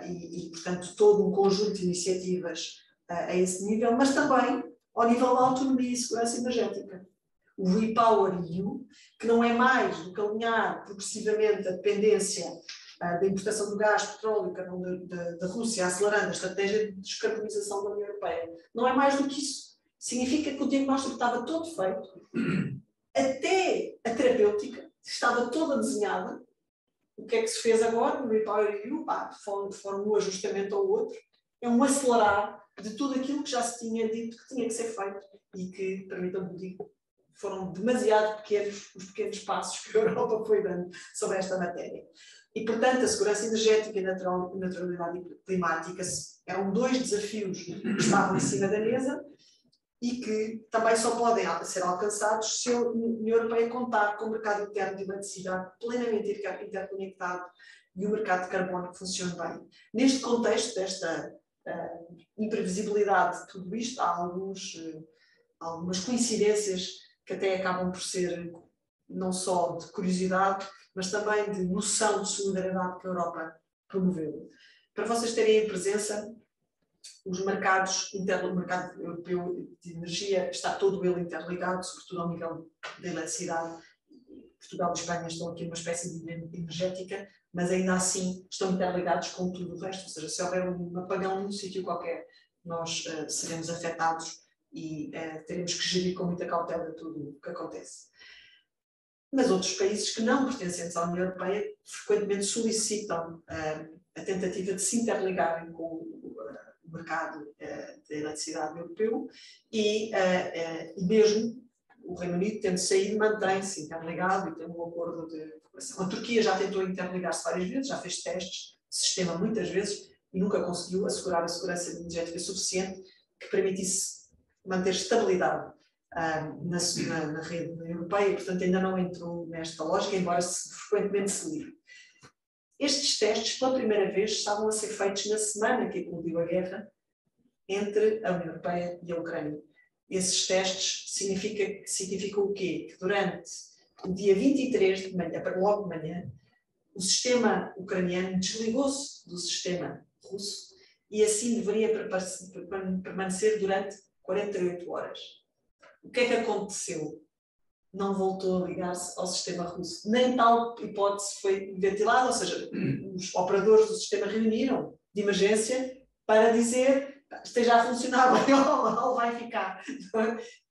e, portanto, todo um conjunto de iniciativas a esse nível, mas também ao nível da autonomia e segurança energética. O REPowerEU, que não é mais do que alinhar progressivamente a dependência da importação de gás, petróleo e carvão da Rússia, acelerando a estratégia de descarbonização da União Europeia. Não é mais do que isso. Significa que o diagnóstico estava todo feito, até a terapêutica estava toda desenhada. O que é que se fez agora no REPowerEU? De forma um ajustamento ao outro, é um acelerar de tudo aquilo que já se tinha dito que tinha que ser feito e que, permitam-me dizer, foram demasiado pequenos os pequenos passos que a Europa foi dando sobre esta matéria. E, portanto, a segurança energética e a neutralidade climática eram dois desafios que estavam em cima da mesa, e que também só podem ser alcançados se a União Europeia contar com o mercado interno de eletricidade plenamente interconectado e o mercado de carbono que funcione bem. Neste contexto desta imprevisibilidade de tudo isto, há algumas coincidências que até acabam por ser não só de curiosidade, mas também de noção de solidariedade que a Europa promoveu. Para vocês terem a presença, os mercados internos, o mercado europeu de energia está todo ele interligado, sobretudo ao nível da eletricidade. Portugal e Espanha estão aqui numa espécie de energética, mas ainda assim estão interligados com tudo o resto. Ou seja, se houver um apagão num sítio qualquer, nós seremos afetados e teremos que gerir com muita cautela tudo o que acontece. Mas outros países que não pertencentes à União Europeia frequentemente solicitam a tentativa de se interligarem com o mercado da eletricidade europeu e mesmo o Reino Unido, tendo saído, mantém-se interligado e tem um acordo de cooperação. A Turquia já tentou interligar-se várias vezes, já fez testes de sistema muitas vezes e nunca conseguiu assegurar a segurança energética suficiente que permitisse manter estabilidade na rede europeia, portanto ainda não entrou nesta lógica, embora frequentemente se ligue. Estes testes, pela primeira vez, estavam a ser feitos na semana que eclodiu a guerra entre a União Europeia e a Ucrânia. Esses testes significam o quê? Que durante o dia 23 de manhã, logo de manhã, o sistema ucraniano desligou-se do sistema russo e assim deveria permanecer durante 48 horas. O que é que aconteceu? Não voltou a ligar-se ao sistema russo. Nem tal hipótese foi ventilada, ou seja, os operadores do sistema reuniram de emergência para dizer esteja a funcionar bem ou vai ficar.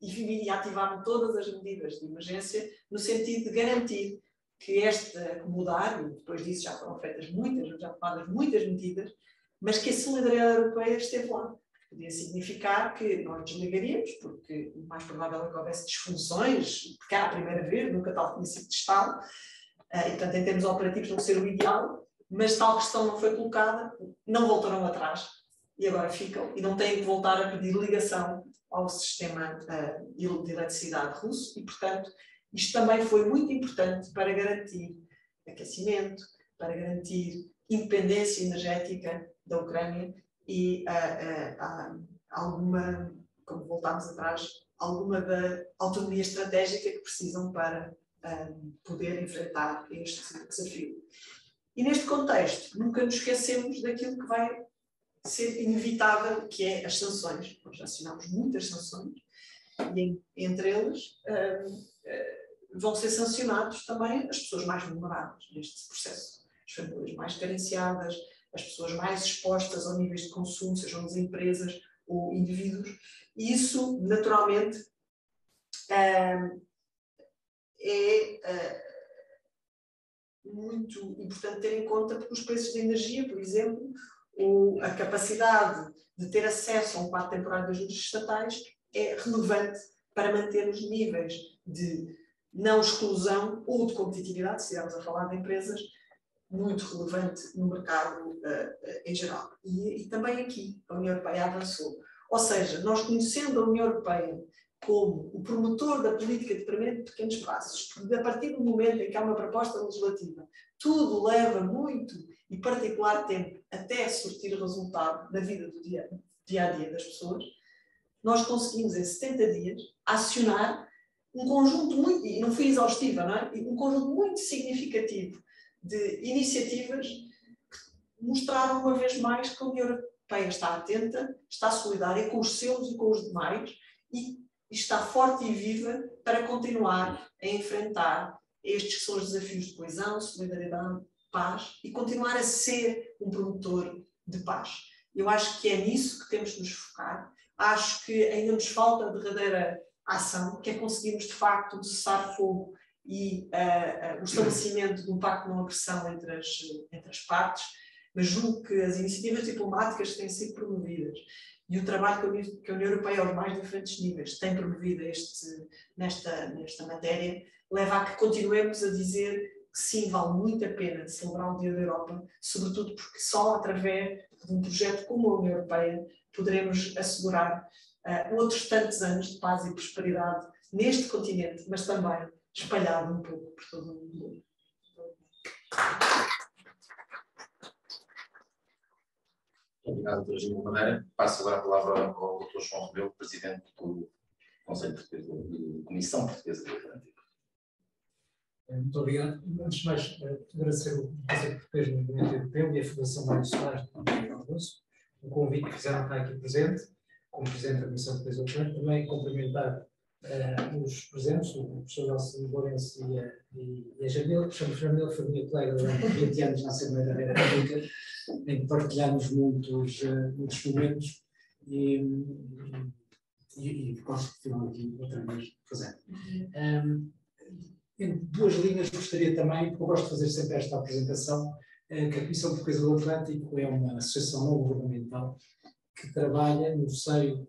E ativaram todas as medidas de emergência no sentido de garantir que este acomodar, e depois disso já foram feitas muitas medidas, mas que a solidariedade europeia esteve lá. Podia significar que nós desligaríamos, porque o mais provável é que houvesse disfunções, porque era a primeira vez, nunca tal tinha sido testado, e portanto em termos operativos não ser o ideal, mas tal questão não foi colocada, não voltaram atrás e agora ficam e não têm que voltar a pedir ligação ao sistema de eletricidade russo e portanto isto também foi muito importante para garantir aquecimento, para garantir independência energética da Ucrânia e alguma, como voltámos atrás, alguma da autonomia estratégica que precisam para poder enfrentar este desafio. E neste contexto, nunca nos esquecemos daquilo que vai ser inevitável, que é as sanções. Nós acionamos muitas sanções e entre elas vão ser sancionados também as pessoas mais vulneráveis neste processo. As famílias mais carenciadas, as pessoas mais expostas ao níveis de consumo, sejam as empresas ou indivíduos, e isso, naturalmente, é muito importante ter em conta, porque os preços de energia, por exemplo, a capacidade de ter acesso a um quadro temporário de ajudas estatais é relevante para manter os níveis de não exclusão ou de competitividade, se estivermos a falar de empresas, muito relevante no mercado em geral. E também aqui a União Europeia avançou. Ou seja, nós conhecendo a União Europeia como o promotor da política de primeiro de pequenos passos, porque a partir do momento em que há uma proposta legislativa, tudo leva muito e particular tempo até surtir resultado na vida do dia a dia das pessoas, nós conseguimos em 70 dias acionar um conjunto muito, e não fui exaustiva, não é? Um conjunto muito significativo de iniciativas que mostraram uma vez mais que a União Europeia está atenta, está solidária com os seus e com os demais e está forte e viva para continuar a enfrentar estes que são os desafios de coesão, solidariedade, paz e continuar a ser um promotor de paz. Eu acho que é nisso que temos de nos focar. Acho que ainda nos falta a derradeira ação, que é conseguirmos de facto um cessar-fogo e o estabelecimento de um pacto de não agressão entre as partes, mas julgo que as iniciativas diplomáticas que têm sido promovidas e o trabalho que a União Europeia aos mais diferentes níveis tem promovido nesta matéria, leva a que continuemos a dizer que sim, vale muito a pena celebrar o Dia da Europa, sobretudo porque só através de um projeto como a União Europeia poderemos assegurar outros tantos anos de paz e prosperidade neste continente, mas também espalhado um pouco por todo o mundo. Obrigado, Dr. Gil Madeira. Passo agora a palavra ao Dr. João Rebelo, Presidente do Conselho Português, da Comissão Portuguesa do Atlântico. Muito obrigado. Antes de mais, agradecer o Conselho Português do Movimento Europeu e a Fundação Mário Soares o convite que fizeram estar aqui presente, como Presidente da Comissão Portuguesa do Atlântico. Também cumprimentar os presentes, o professor Nelson Lourenço e a Jamila. Chamo-me Jamila, foi minha colega durante 20 anos na Assembleia da República, em que partilhámos muitos momentos e gosto de continuar aqui outra vez presente. Em duas linhas gostaria também, porque eu gosto de fazer sempre esta apresentação, que a Comissão Portuguesa do Atlântico é uma associação não governamental que trabalha no seio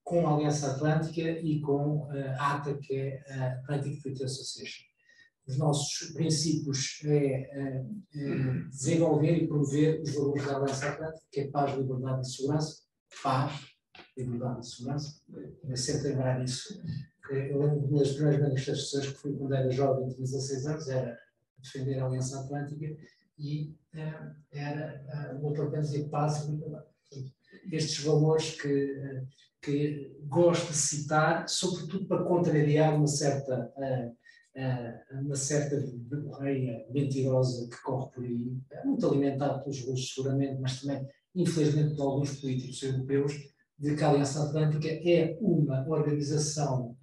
com a Aliança Atlântica e com a ATA, que é a Atlantic Treaty Association. Os nossos princípios é desenvolver e promover os valores da Aliança Atlântica, que é paz, liberdade e segurança. Paz, liberdade e segurança. Eu sempre lembrar isso. Eu lembro de uma das primeiras manifestações que fui quando era jovem, tinha 16 anos, era defender a Aliança Atlântica e era o outro dizia paz e liberdade. Estes valores que gosto de citar, sobretudo para contrariar uma certa verborreia mentirosa que corre por aí, muito alimentada pelos russos seguramente, mas também, infelizmente, por alguns políticos europeus, de que a Aliança Atlântica é uma organização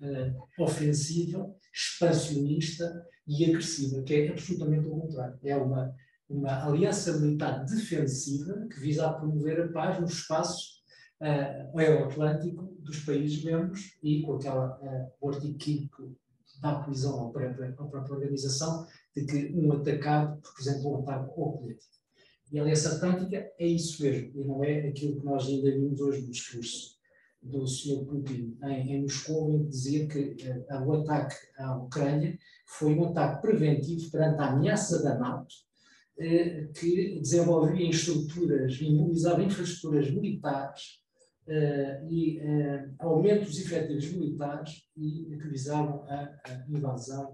ofensiva, expansionista e agressiva, que é absolutamente o contrário. É uma aliança militar defensiva que visa a promover a paz no espaço euroatlântico dos países membros e com o artigo 5º dá colisão à própria organização de que um atacado representa um ataque ao político. E a Aliança Atlântica é isso mesmo, e não é aquilo que nós ainda vimos hoje no discurso do Sr. Putin em Moscou, em que dizia que o ataque à Ucrânia foi um ataque preventivo perante a ameaça da NATO, que desenvolvia estruturas, imobilizava infraestruturas militares e aumento dos efetivos militares e que visavam a invasão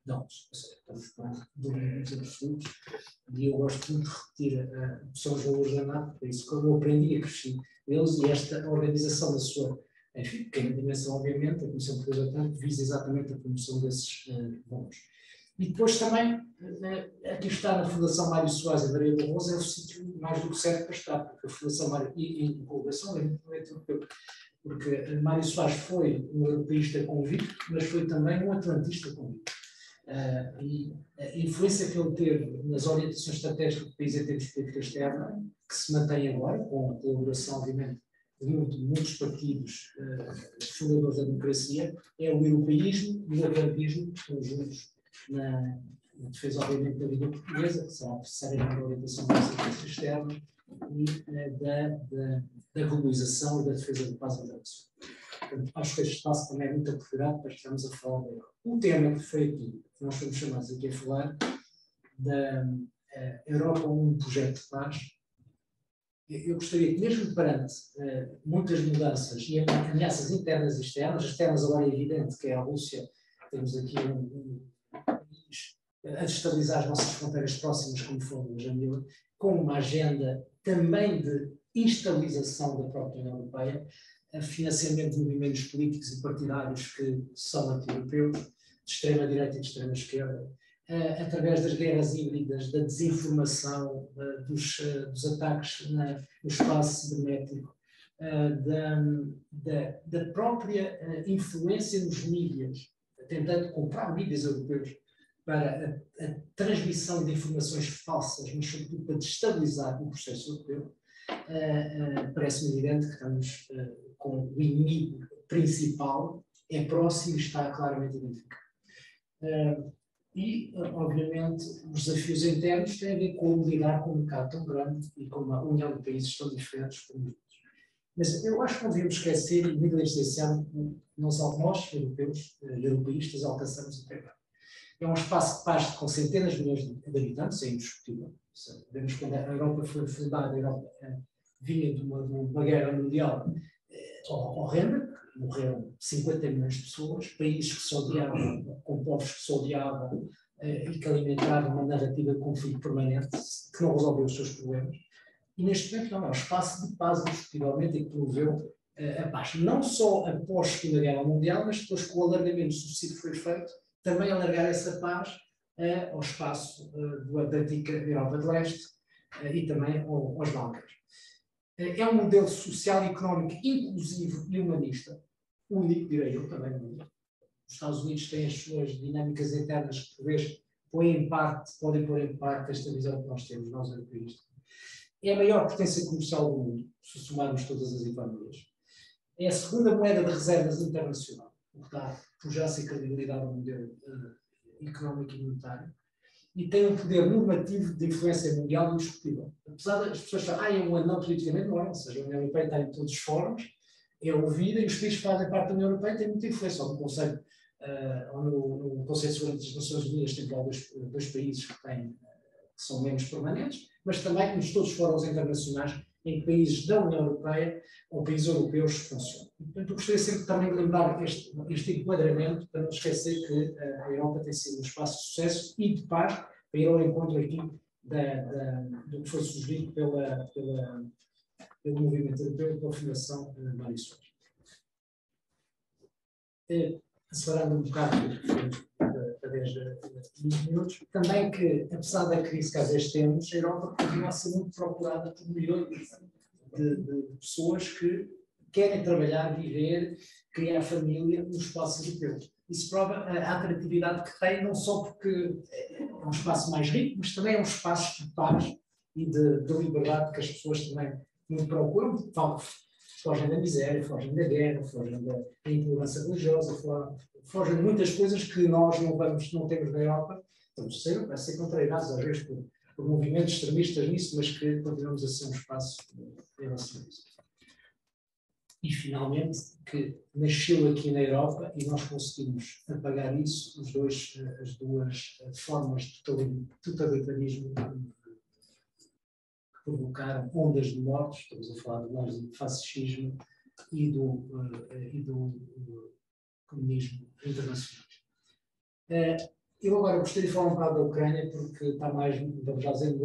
da ONU. Estamos falando de dominos absolutos e eu gosto muito de repetir são os valores da NATO, por isso que eu aprendi a crescer eles e esta organização da sua, enfim, pequena dimensão, obviamente, a Comissão Portuguesa do Atlântico visa exatamente a promoção desses valores. E depois também, aqui está na Fundação Mário Soares e Maria Barroso, é o sítio mais do que certo para estar, porque a Fundação Mário, e em colaboração, porque Mário Soares foi um europeísta convicto, mas foi também um atlantista convicto. E a influência que ele teve nas orientações estratégicas do país em termos de política externa, que se mantém agora, com a colaboração, obviamente, de muitos partidos fundadores da democracia, é o europeísmo e o atlantismo conjuntos na defesa, obviamente, da vida portuguesa, que será necessariamente a orientação da política externa e da globalização e da defesa da paz internacional. Portanto, acho que este espaço também é muito apropriado para estarmos a falar da Europa. Um tema que foi aqui, que nós fomos chamados aqui a falar, da Europa um projeto de paz. Eu gostaria que, mesmo perante muitas mudanças e ameaças internas e externas, externas agora é evidente que é a Rússia, temos aqui a destabilizar as nossas fronteiras próximas, como falou a Jamila, com uma agenda também de instabilização da própria União Europeia, financiamento de movimentos políticos e partidários que são anti-europeus, de extrema-direita e de extrema-esquerda, através das guerras híbridas, da desinformação, dos ataques no espaço cibernético, da própria influência nos mídias, tentando comprar mídias europeus para a transmissão de informações falsas, mas sobretudo para destabilizar o processo europeu. Parece-me evidente que estamos com o inimigo principal, é próximo e está claramente identificado. E, obviamente, os desafios internos têm a ver com lidar com um mercado tão grande e com uma união de países tão diferentes como outros. Mas eu acho que não devíamos esquecer, e na legislação, não só nós, europeus, europeístas, alcançamos até agora. É um espaço de paz com centenas de milhões de habitantes, é indiscutível. Vemos quando a Europa foi fundada, a Europa vinha de uma guerra mundial, horrenda, morreram 50 milhões de pessoas, países que se odiavam, com povos que se odiavam e que alimentaram uma narrativa de conflito permanente que não resolveu os seus problemas. E neste momento não, é um espaço de paz indiscutivelmente e que promoveu a paz. Não só após a Segunda Guerra Mundial, mas depois que o alargamento sucessivo foi feito, também alargar essa paz ao espaço da antiga Europa de Leste e também aos Balcãs. É um modelo social e económico inclusivo e humanista, único, direi eu, também no mundo. Os Estados Unidos têm as suas dinâmicas internas que, por vezes, podem pôr em parte esta visão que nós temos, nós europeus. É a maior potência comercial do mundo, se somarmos todas as economias. É a segunda moeda de reservas internacional, o que dá pujança e credibilidade ao modelo económico e monetário. E tem um poder normativo de influência mundial indiscutível. Apesar das pessoas falarem, é um anão politicamente, não é? Ou seja, a União Europeia está em todos os fóruns, é ouvida e os países que fazem parte da União Europeia têm muita influência. No Conselho de Segurança das Nações Unidas tem lá dois países que são menos permanentes, mas também nos todos os fóruns internacionais em que países da União Europeia ou países europeus funcionam. Portanto, eu gostaria sempre também de lembrar este enquadramento para não esquecer que a Europa tem sido um espaço de sucesso e de paz, para ir ao encontro aqui do que foi sugerido pelo movimento europeu e pela Fundação Mário Soares. Acelerando um bocado para 20 minutos, também que, apesar da crise que às vezes temos, a Europa continua a ser muito procurada por milhões de pessoas que querem trabalhar, viver, criar família no espaço europeu. Isso prova a atratividade que tem, não só porque é um espaço mais rico, mas também é um espaço de paz e de liberdade que as pessoas também muito procuram. Fogem da miséria, fogem da guerra, fogem da intolerância religiosa, fogem de muitas coisas que nós não temos na Europa. Estamos a ser contrariados às vezes por movimentos extremistas nisso, mas que continuamos a ser um espaço em relação a isso. E finalmente, que nasceu aqui na Europa e nós conseguimos apagar isso, as duas formas de totalitarismo que provocaram ondas de mortes, estamos a falar do fascismo e do comunismo internacional. Eu agora gostaria de falar um bocado da Ucrânia, porque está mais, vamos já dizer,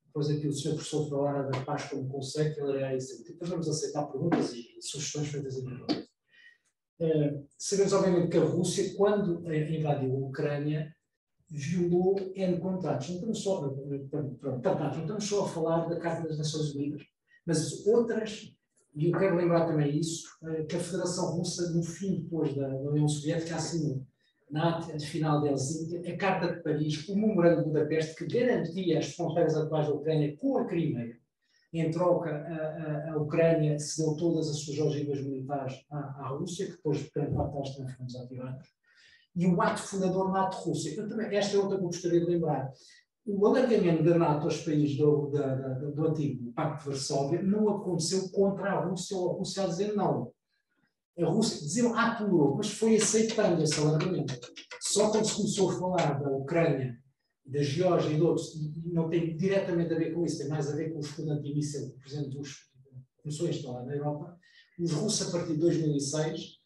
depois aqui o Sr. Professor falara da paz como conceito, ele era isso. Depois vamos aceitar perguntas e sugestões feitas em perguntas. Sabemos, obviamente, que a Rússia, quando invadiu a Ucrânia, violou N contratos. Não estamos só a falar da Carta das Nações Unidas, mas outras, e eu quero lembrar também isso, que a Federação Russa, no fim, depois da União Soviética, assinou na ata final de Helsínquia a Carta de Paris, o Memorando de Budapeste, que garantia as fronteiras atuais da Ucrânia com a Crimeia. Em troca, a Ucrânia cedeu todas as suas ogivas militares à Rússia, que depois, grande parte delas também foram desativadas. E o ato fundador da NATO-Rússia. Esta é outra que eu gostaria de lembrar. O alargamento da NATO aos países do antigo Pacto de Varsóvia não aconteceu contra a Rússia ou a Rússia a dizer não. A Rússia dizia apurou, mas foi aceitando esse alargamento. Só quando se começou a falar da Ucrânia, da Geórgia e de outros, e não tem diretamente a ver com isso, tem mais a ver com o escudo antimíssil que, por exemplo, começou a instalar na Europa, os russos, a partir de 2006,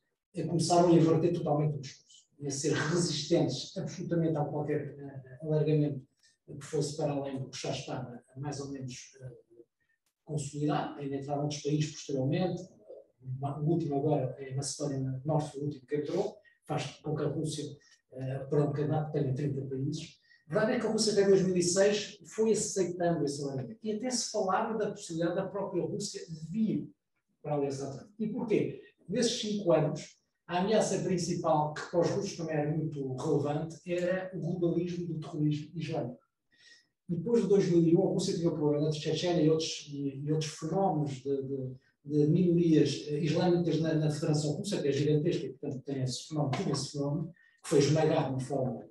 começaram a inverter totalmente o discurso. A ser resistentes absolutamente a qualquer alargamento que fosse para além do que já estava mais ou menos consolidado. Ainda entraram outros países posteriormente, o último agora é a Macedónia do Norte, o último que entrou, faz com que a Rússia, para um candidato, tenha 30 países. A verdade é que a Rússia até 2006 foi aceitando esse alargamento. E até se falava da possibilidade da própria Rússia vir para a Aliança Atlântica. E porquê? Nesses 5 anos, a ameaça principal, que para os russos também era muito relevante, era o globalismo do terrorismo islâmico. Depois de 2001, a Rússia tinha o problema da Chechênia e outros fenómenos de minorias islâmicas na Federação Russa, que é gigantesca, e portanto tinha esse fenómeno, que foi esmagado de forma,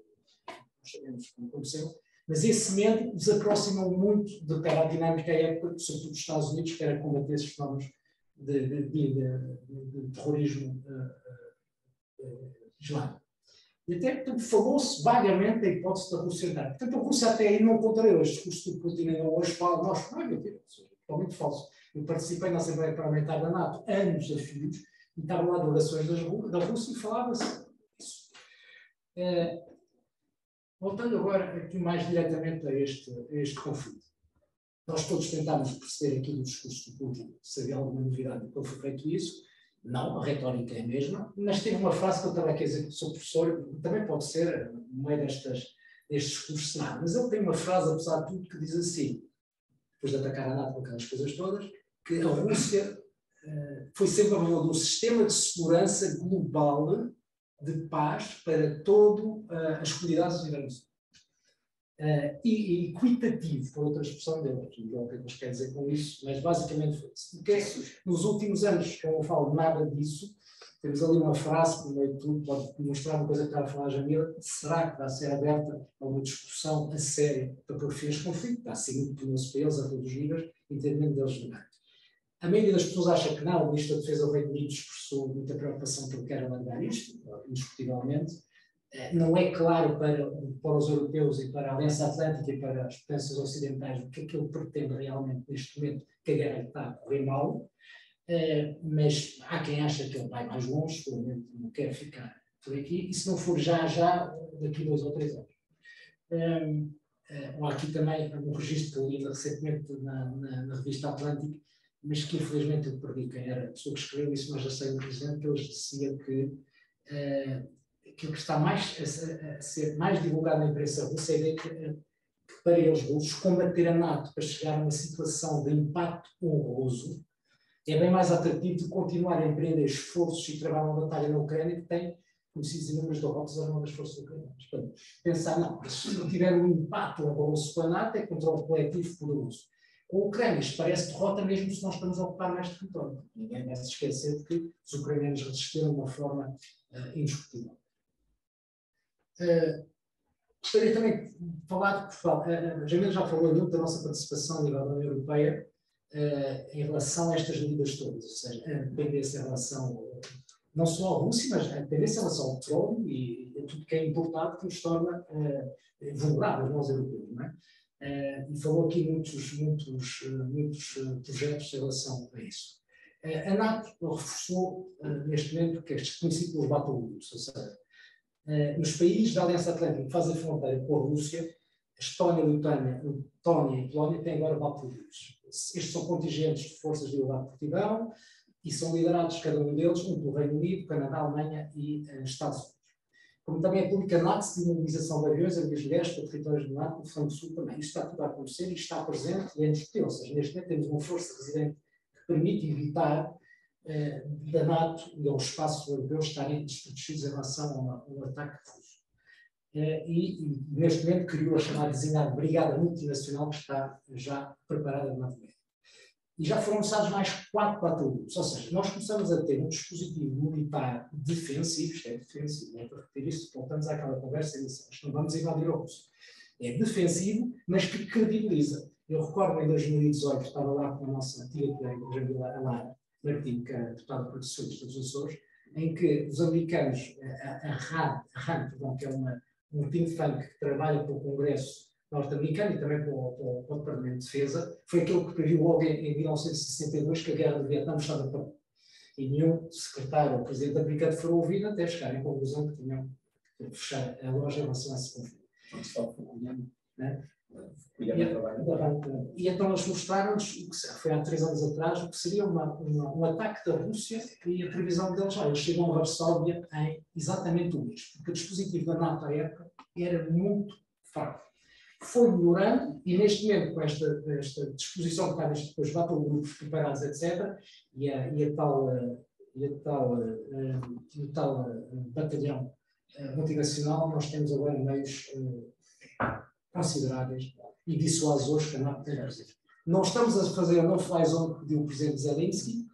nós sabemos como aconteceu, mas esse medo desaproximou muito da dinâmica à época, sobretudo dos Estados Unidos, que era combater esses fenómenos de terrorismo islâmico. E até, portanto, falou-se vagamente da hipótese da Rússia entrar. Portanto, a Rússia até aí não contrariou este discurso do Putin ainda hoje, fala, nós, não é mentira, é totalmente falso. Eu participei na Assembleia Parlamentar da NATO anos a fios e estavam lá delegações da Rússia e falava-se disso. Voltando agora aqui mais diretamente a este conflito. Nós todos tentámos perceber aqui do discurso do Putin se havia alguma novidade de como foi feito isso. Não, a retórica é a mesma, mas teve uma frase que eu estava aqui a dizer que sou professor, também pode ser no meio destes discursos cenários, mas ele tem uma frase, apesar de tudo, que diz assim, depois de atacar a NATO com aquelas coisas todas, que a Rússia foi sempre a favor de um sistema de segurança global de paz para todas as comunidades iranas. E equitativo, por outra expressão dele, não sei o que eles querem dizer com isso, mas basicamente foi isso. Porque nos últimos anos, que eu não falo nada disso, temos ali uma frase que no meio de tudo pode mostrar uma coisa que estava a falar a Jamila: será que vai ser aberta a uma discussão a séria para pôr fim a este conflito? Está a ser muito penoso para eles, a todos os níveis, entendendo deles lugar. A maioria das pessoas acha que não. O Ministro da Defesa do Reino Unido expressou muita preocupação que ele quer alargar isto, indiscutivelmente. Não é claro para os europeus e para a Aliança Atlântica e para as potências ocidentais o que é que ele pretende realmente neste momento, que a guerra está a correr mal, mas há quem acha que ele vai mais longe, seguramente não quer ficar por aqui, e se não for já, daqui 2 ou 3 anos. Há aqui também um registro que eu li recentemente na revista Atlântica, mas que infelizmente eu perdi quem era a pessoa que escreveu isso, mas já sei o presidente, que eles diziam que aquilo que está a ser mais divulgado na imprensa russa é a ideia que para eles russos combater a NATO para chegar a uma situação de impacto honroso é bem mais atrativo de continuar a empreender esforços e travar uma batalha na Ucrânia que tem conhecidos inúmeras derrotas ao longo das forças ucranianas. Portanto, pensar, não, se não tiver um impacto honroso com a NATO é controle coletivo poderoso. Com a Ucrânia, isto parece derrota mesmo se nós estamos a ocupar mais território. Ninguém deve se esquecer de que os ucranianos resistiram de uma forma indiscutível. Gostaria também de falar de Portugal. A Jamila já falou muito da nossa participação a nível da União Europeia em relação a estas medidas todas, ou seja, a dependência em relação não só à Rússia, mas a dependência em relação ao petróleo e a tudo que é importado que nos torna vulneráveis, nós europeus, não é? E falou aqui muitos projetos em relação a isso. A NATO reforçou neste momento que estes princípios battle groups, ou seja, nos países da Aliança Atlântica que fazem fronteira com a Rússia, a Estónia, Letónia e Polónia têm agora battle groups. Estes são contingentes de forças de igualdade de Portugal e são liderados, cada um deles, pelo Reino Unido, Canadá, Alemanha e Estados Unidos. Como também a política NATO de mobilização de aviões, aviões leves para territórios do NATO, no Flanco Sul também. Isto está tudo a acontecer e está presente e é indiscutível. Ou seja, neste momento temos uma força residente que permite evitar da NATO e ao espaço europeu estarem desprotegidos em relação a um ataque russo. E neste momento criou a chamada designada Brigada Multinacional, que está já preparada na NATO. E já foram lançados mais 4 batalhões. Ou seja, nós começamos a ter um dispositivo militar defensivo, isto é defensivo, não é para repetir isto, voltamos àquela conversa e dissemos, não vamos invadir a Rússia. É defensivo, mas que credibiliza. Eu recordo em 2018, estava lá com a nossa antiga colega, Jamila Alara Martim, que era deputada progressista dos Açores, em que os americanos, a RAND, que é um think tank que trabalha para o Congresso norte-americano e também para o Departamento de Defesa, foi aquele que previu logo em 1962 que a guerra do Vietnã estava para lá. E nenhum secretário ou presidente americano foi ouvido até chegar à conclusão que tinham que fechar a loja em relação a esse conflito. E então eles mostraram-nos, foi há 3 anos atrás, o que seria um ataque da Rússia e a previsão deles, eles chegam a Varsóvia em exatamente o mês, porque o dispositivo da NATO à época era muito fraco. Foi melhorando e neste momento com esta disposição que está nestes depois battle grupos preparados, etc., e o tal batalhão multinacional, nós temos agora meios consideráveis e dissuasores que a NATO tem a fazer. Não estamos a fazer a no-fly zone que pediu o presidente Zelensky,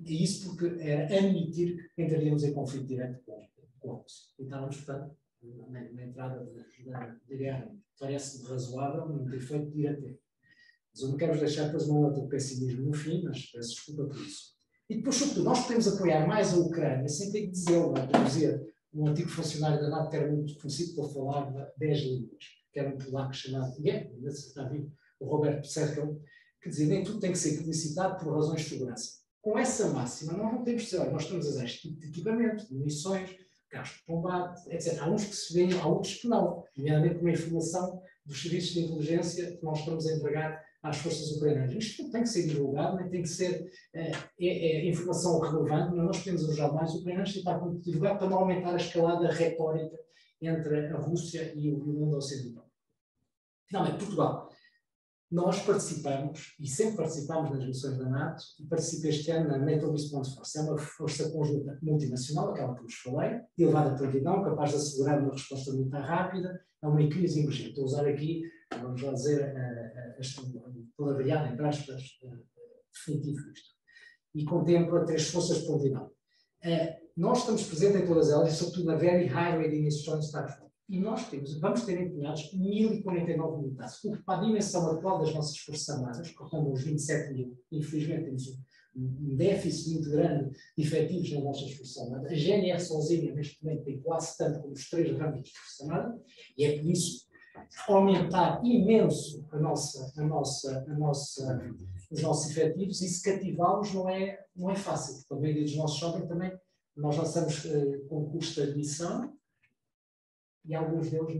e isso porque era admitir que entraríamos em conflito direto com a Rússia. E estávamos, portanto, na entrada da guerra. Parece-me razoável não ter feito direto. Mas eu não quero deixar depois uma nota de pessimismo no fim, mas peço desculpa por isso. E depois, sobretudo, nós podemos apoiar mais a Ucrânia sem ter que dizê-lo. Por dizer, um antigo funcionário da NATO que era muito conhecido por falar 10 línguas, que era um polaco chamado, o Roberto Psekel, quer dizer, nem tudo tem que ser publicitado por razões de segurança. Com essa máxima, nós não temos de dizer, olha, nós estamos a usar este tipo de equipamento, de munições, carros de combate, etc. Há uns que se veem, há outros que não, nomeadamente com a informação dos serviços de inteligência que nós estamos a entregar às forças ucranianas. Isto não tem que ser divulgado, nem tem que ser informação relevante, mas nós podemos ajudar mais os ucranianos a tentar divulgar para não aumentar a escalada retórica entre a Rússia e o mundo ocidental. Finalmente, Portugal. Nós participamos, e sempre participamos nas missões da NATO, e participei este ano na NATO Response Force. É uma força conjunta multinacional, aquela que vos falei, de elevada prontidão, capaz de assegurar uma resposta militar rápida a uma crise emergente. Estou a usar aqui, vamos lá dizer, palavreado, entre aspas, definitivo isto. E contempla 3 forças de prontidão. Nós estamos presentes em todas elas, e sobretudo na Very High Readiness Joint Staff. E nós vamos ter empenhados 1049 militares. Para a dimensão atual das nossas Forças Armadas, que rondam os 27 mil, infelizmente temos um déficit muito grande de efetivos nas nossas Forças Armadas. A GNR sozinha, neste momento, tem quase tanto como os 3 ramos de Forças Armadas, e é por isso aumentar imenso os nossos efetivos, e se cativá-los não é fácil, porque a maioria dos nossos jovens também, nós lançamos concursos de admissão, e alguns deles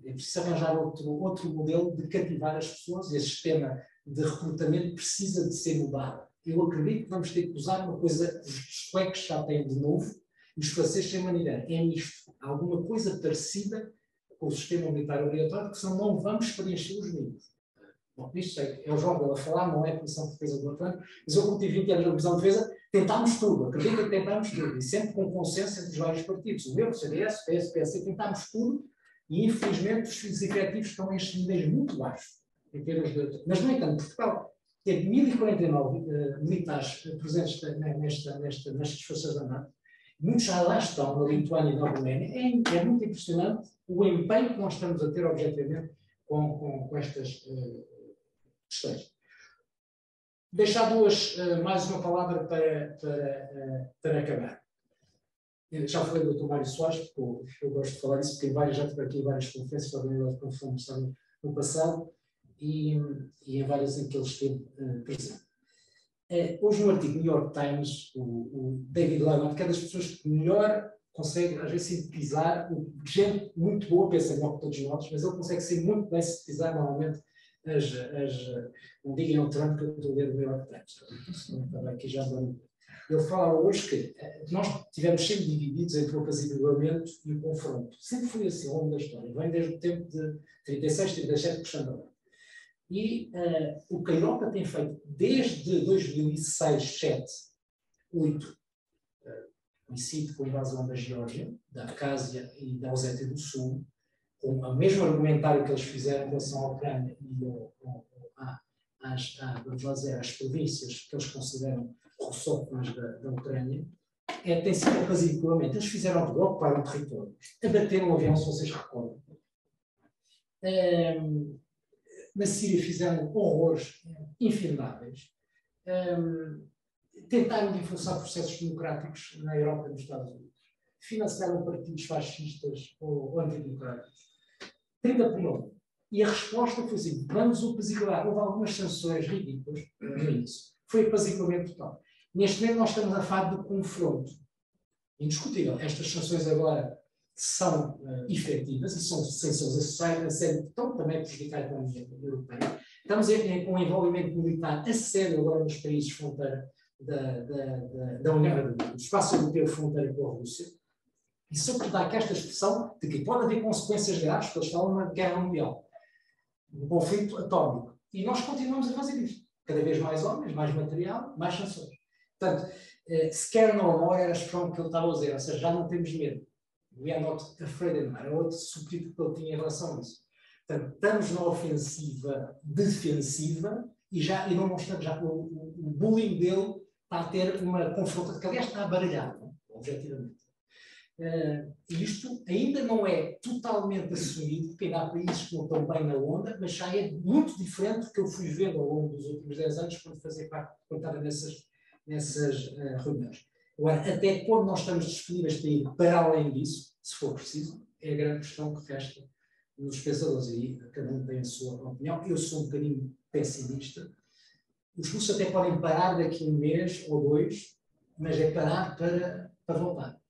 é preciso arranjar outro modelo de cativar as pessoas, e esse sistema de recrutamento precisa de ser mudado. Eu acredito que vamos ter que usar uma coisa, os suecos já têm de novo, e os franceses têm uma maneira, é isto, alguma coisa parecida com o sistema militar obrigatório, porque senão não vamos preencher os mínimos. Bom, isto é o João Belo a falar, não é a Comissão de Defesa do Atlântico, mas eu, como tive 20 anos na Comissão de Defesa, tentámos tudo, acredito que tentámos tudo, e sempre com consenso entre os vários partidos, o meu, o CDS, o PS, o PSD, tentámos tudo, e infelizmente os efetivos estão em níveis muito baixos, em termos de... Mas, no entanto, Portugal teve 1049 militares presentes nestas forças da NATO, muitos já lá estão, na Lituânia e na Roménia, é muito impressionante o empenho que nós estamos a ter, objetivamente, com estas questões. Deixar mais uma palavra para acabar. Eu já falei do Dr. Mário Soares, porque eu gosto de falar isso, porque já tive aqui várias conferências, já de conferências no passado, e em várias em que ele esteve presente. Hoje no artigo New York Times, o David Lamont, que é das pessoas que melhor consegue, às vezes, sintetizar, gente muito boa, pensa melhor que todos nós, mas ele consegue ser muito bem sintetizar, normalmente, não digam ao Trump que eu estou a ler o New York Times. Aqui já ele fala hoje que nós tivemos sempre divididos entre o apaziguamento e o confronto. Sempre foi assim ao longo da história. Vem desde o tempo de 36, 37, puxando agora. E o que a Europa tem feito desde 2006, 7, 8, coincide com a invasão da Geórgia, da Abcásia e da Ossétia do Sul, com o mesmo argumentário que eles fizeram em relação à Ucrânia e às províncias que eles consideram russófonas da Ucrânia, tem sido um apaziguamento. Eles fizeram tudo, ocuparam territórios, abateram um avião, se vocês recordam. Na Síria fizeram horrores infindáveis. Tentaram influenciar processos democráticos na Europa e nos Estados Unidos. Financiaram partidos fascistas ou antidemocráticos. 30 por 9. E a resposta foi assim, vamos apaziguar. Houve algumas sanções ridículas no início. Foi apaziguamento total. Neste momento nós estamos a falar de confronto. Indiscutível. Estas sanções agora são efetivas e são sanções a sério que estão também a prejudicar a economia europeia. Estamos com um envolvimento militar a sério agora nos países fronteira da União, do espaço europeu fronteira com a Rússia. E sobretudo há esta expressão de que pode haver consequências graves, porque eles falam numa guerra mundial, um conflito atómico. E nós continuamos a fazer isto. Cada vez mais homens, mais material, mais sanções. Portanto, se quer no amor, era a expressão que ele estava a dizer, ou seja, já não temos medo. We are not afraid anymore. Era outro subtítulo que ele tinha em relação a isso. Portanto, estamos na ofensiva defensiva e não estamos já. O bullying dele está a ter uma confrontação, que aliás está baralhado, objetivamente. E isto ainda não é totalmente assumido, porque ainda há países que não estão bem na onda, mas já é muito diferente do que eu fui vendo ao longo dos últimos 10 anos, quando estava nessas reuniões. Agora, até quando nós estamos disponíveis para ir para além disso, se for preciso, é a grande questão que resta nos pensadores. E cada um tem a sua opinião. Eu sou um bocadinho pessimista, os russos até podem parar daqui a um mês ou dois, mas é parar para voltar.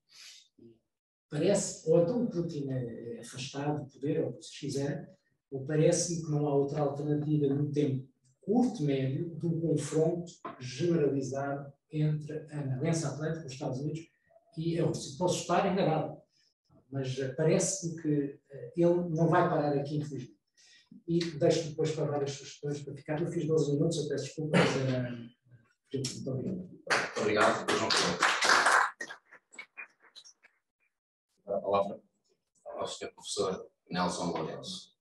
Parece, ou então o Putin é afastado do poder, ou o que se quiser, ou parece-me que não há outra alternativa no tempo curto, médio, de um confronto generalizado entre a Aliança Atlântica, os Estados Unidos e a Rússia. Posso estar enganado, mas parece-me que ele não vai parar aqui, infelizmente. E deixo depois para várias sugestões para ficar. Eu fiz 12 minutos, eu peço desculpa, mas era... Muito obrigado. Muito obrigado, João Pedro. A palavra ao Sr. Professor Nelson Lourenço.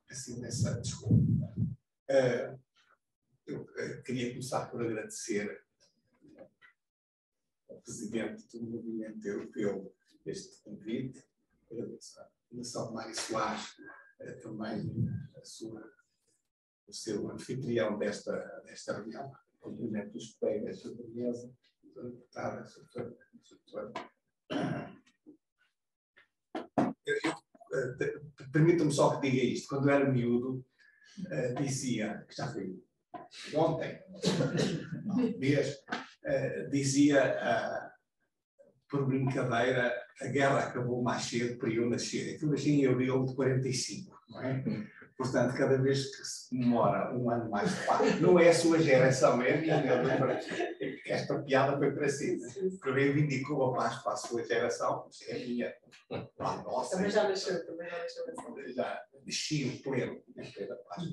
Assim, nessa desculpa. Eu queria começar por agradecer ao Presidente do Movimento Europeu este convite. Agradeço à Fundação Mário Soares, também o seu anfitrião desta reunião. Cumprimento os colegas da mesa, a deputada, permitam-me só que diga isto. Quando eu era miúdo, dizia, que já foi ontem, dizia, por brincadeira, a guerra acabou mais cedo para eu nascer. Eu nasci em abril de 45, não é? Portanto, cada vez que se comemora um ano mais tarde, não é a sua geração, é a minha. Esta piada foi para si, que reivindicou a paz para a sua geração, é a minha. Nossa, também já nasceu. Já nasci em pleno da paz.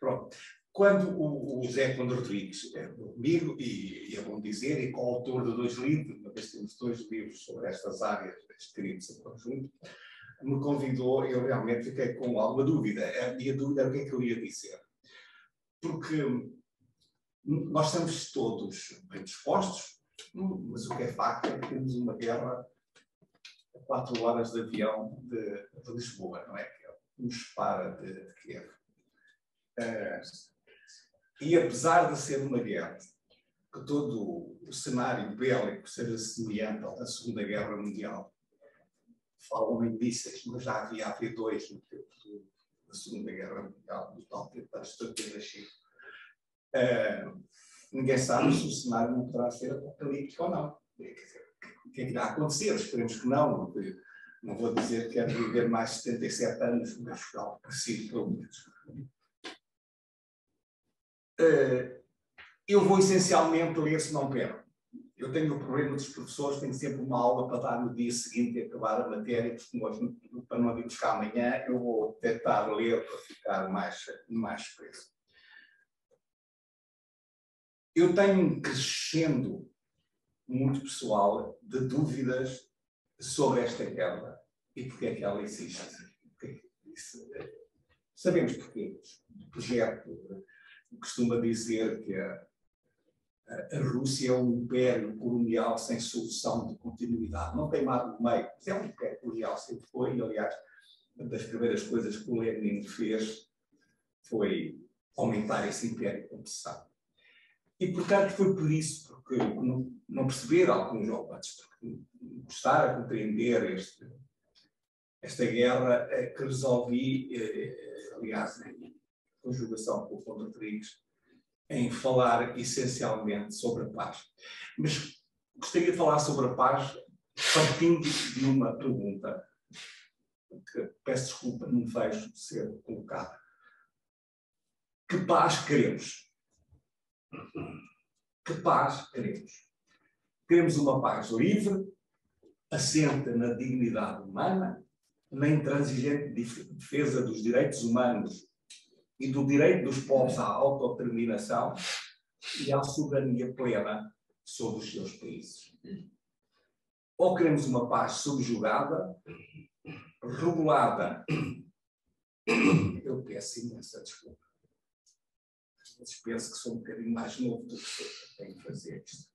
Pronto. Quando o José Conde Rodrigues é meu amigo, e é bom dizer, e coautor de 2 livros, uma vez temos 2 livros sobre estas áreas escritos em conjunto, me convidou, eu realmente fiquei com alguma dúvida. A minha dúvida era o que é que eu ia dizer. Porque nós estamos todos bem dispostos, mas o que é facto é que temos uma guerra a 4 horas de avião de Lisboa, não é? Que nos separa de Kiev. E apesar de ser uma guerra, que todo o cenário bélico seja semelhante ao da Segunda Guerra Mundial, falam em mísseis, mas já havia dois no tempo da Segunda Guerra Mundial, do tal tempo da estratégia da China. Ninguém sabe se o cenário não poderá ser apocalíptico ou não. Quer dizer, o que é que irá acontecer? Esperemos que não. Não vou dizer que quero viver mais de 77 anos, mas algo parecido, pelo menos. Eu vou essencialmente ler se não perco. Eu tenho o problema dos professores, tenho sempre uma aula para dar no dia seguinte e acabar a matéria, porque para não vir buscar amanhã, eu vou tentar ler para ficar mais preso. Eu tenho um crescendo muito pessoal de dúvidas sobre esta guerra e porque é que ela existe. Sabemos porquê. O projeto costuma dizer que a Rússia é um império colonial sem solução de continuidade. Não tem mar no meio, mas é um império colonial, sempre foi. E, aliás, uma das primeiras coisas que o Lenin fez foi aumentar esse império, como se sabe. E, portanto, foi por isso, porque não perceber alguns jovens, porque gostar a compreender esta guerra, que resolvi, aliás, em conjugação com o Conde Rodrigues, em falar essencialmente sobre a paz. Mas gostaria de falar sobre a paz partindo de uma pergunta que, peço desculpa, não me vejo ser colocada. Que paz queremos? Que paz queremos? Queremos uma paz livre, assente na dignidade humana, na intransigente defesa dos direitos humanos e do direito dos povos à autodeterminação e à soberania plena sobre os seus países. Ou queremos uma paz subjugada, regulada, eu peço imensa desculpa. Às vezes penso que sou um bocadinho mais novo do que tenho que fazer isto.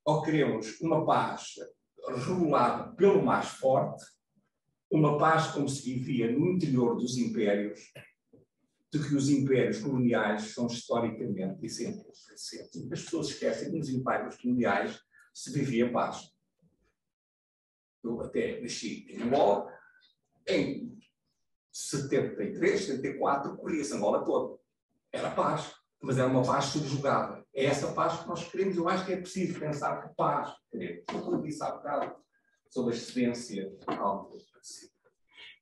Ou queremos uma paz regulada pelo mais forte, uma paz como se vivia no interior dos impérios, de que os impérios coloniais são historicamente exemplos recentes. As pessoas esquecem que nos impérios coloniais se vivia paz. Eu até nasci em Angola, em 73, 74, corria-se Angola toda. Era paz, mas era uma paz subjugada. É essa paz que nós queremos. Eu acho que é preciso pensar que paz queremos. Eu disse há bocado sobre a excedência algo parecido.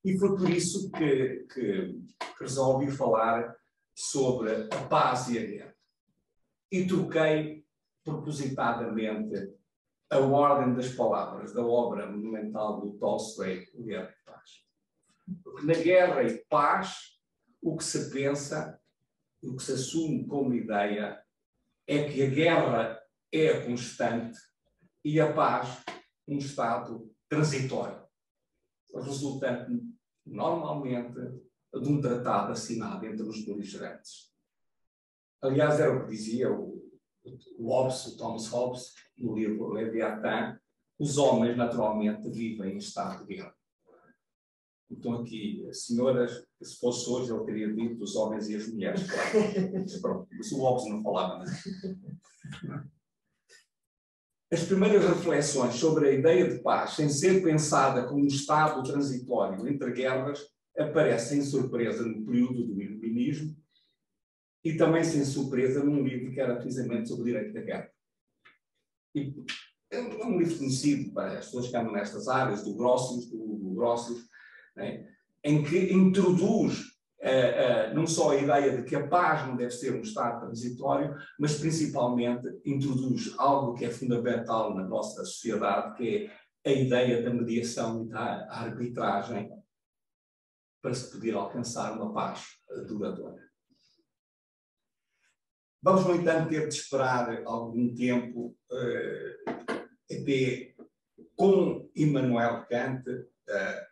E foi por isso que resolvi falar sobre a paz e a guerra. E troquei propositadamente a ordem das palavras da obra monumental do Tolstói, Guerra e Paz. Porque na guerra e paz, o que se pensa, o que se assume como ideia, é que a guerra é constante e a paz um estado transitório, resultante normalmente de um tratado assinado entre os beligerantes. Aliás, era o que dizia o Thomas Hobbes, no livro Leviatã: os homens naturalmente vivem em estado de guerra. Então aqui, senhoras, se fosse hoje, ele teria dito os homens e as mulheres, claro. Mas o Hobbes não falava, não. As primeiras reflexões sobre a ideia de paz, sem ser pensada como um estado transitório entre guerras, aparecem sem surpresa no período do Iluminismo e também sem surpresa num livro que era precisamente sobre o direito da guerra. E é um livro conhecido para as pessoas que andam nestas áreas, do Grotius, né, em que introduz não só a ideia de que a paz não deve ser um estado transitório, mas principalmente introduz algo que é fundamental na nossa sociedade, que é a ideia da mediação e da arbitragem para se poder alcançar uma paz duradoura. Vamos, no entanto, ter de esperar algum tempo até, com Immanuel Kant,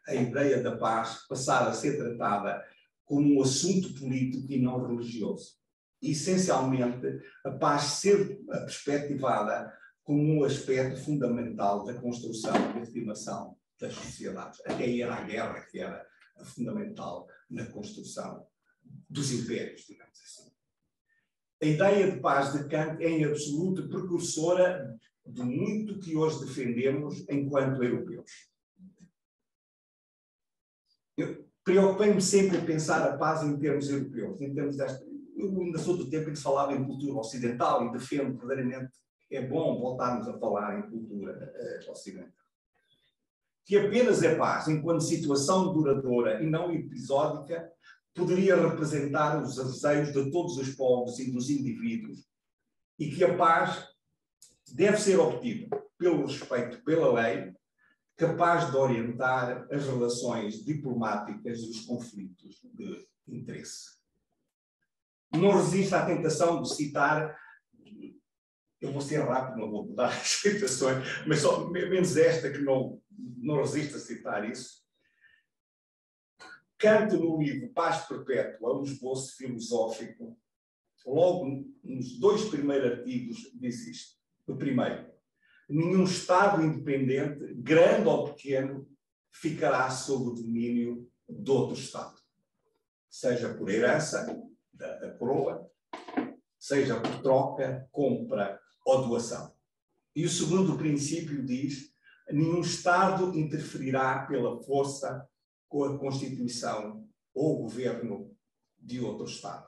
a ideia da paz passar a ser tratada como um assunto político e não religioso. E, essencialmente, a paz ser perspectivada como um aspecto fundamental da construção e afirmação das sociedades. Até era a guerra que era fundamental na construção dos impérios, digamos assim. A ideia de paz de Kant é, em absoluto, precursora de muito que hoje defendemos enquanto europeus. Eu preocupei-me sempre em pensar a paz em termos europeus, em termos desta... Eu ainda sou do tempo em que se falava em cultura ocidental e defendo verdadeiramente que é bom voltarmos a falar em cultura ocidental. Que apenas a paz, enquanto situação duradoura e não episódica, poderia representar os anseios de todos os povos e dos indivíduos, e que a paz deve ser obtida pelo respeito pela lei, capaz de orientar as relações diplomáticas e os conflitos de interesse. Não resisto à tentação de citar, eu vou ser rápido, não vou dar as citações, mas só menos esta que não resisto a citar isso. Kant, no livro Paz Perpétua, um esboço filosófico, logo nos 2 primeiros artigos diz isto. O primeiro: nenhum Estado independente, grande ou pequeno, ficará sob o domínio de outro Estado. Seja por herança da coroa, seja por troca, compra ou doação. E o segundo princípio diz: nenhum Estado interferirá pela força com a Constituição ou o governo de outro Estado.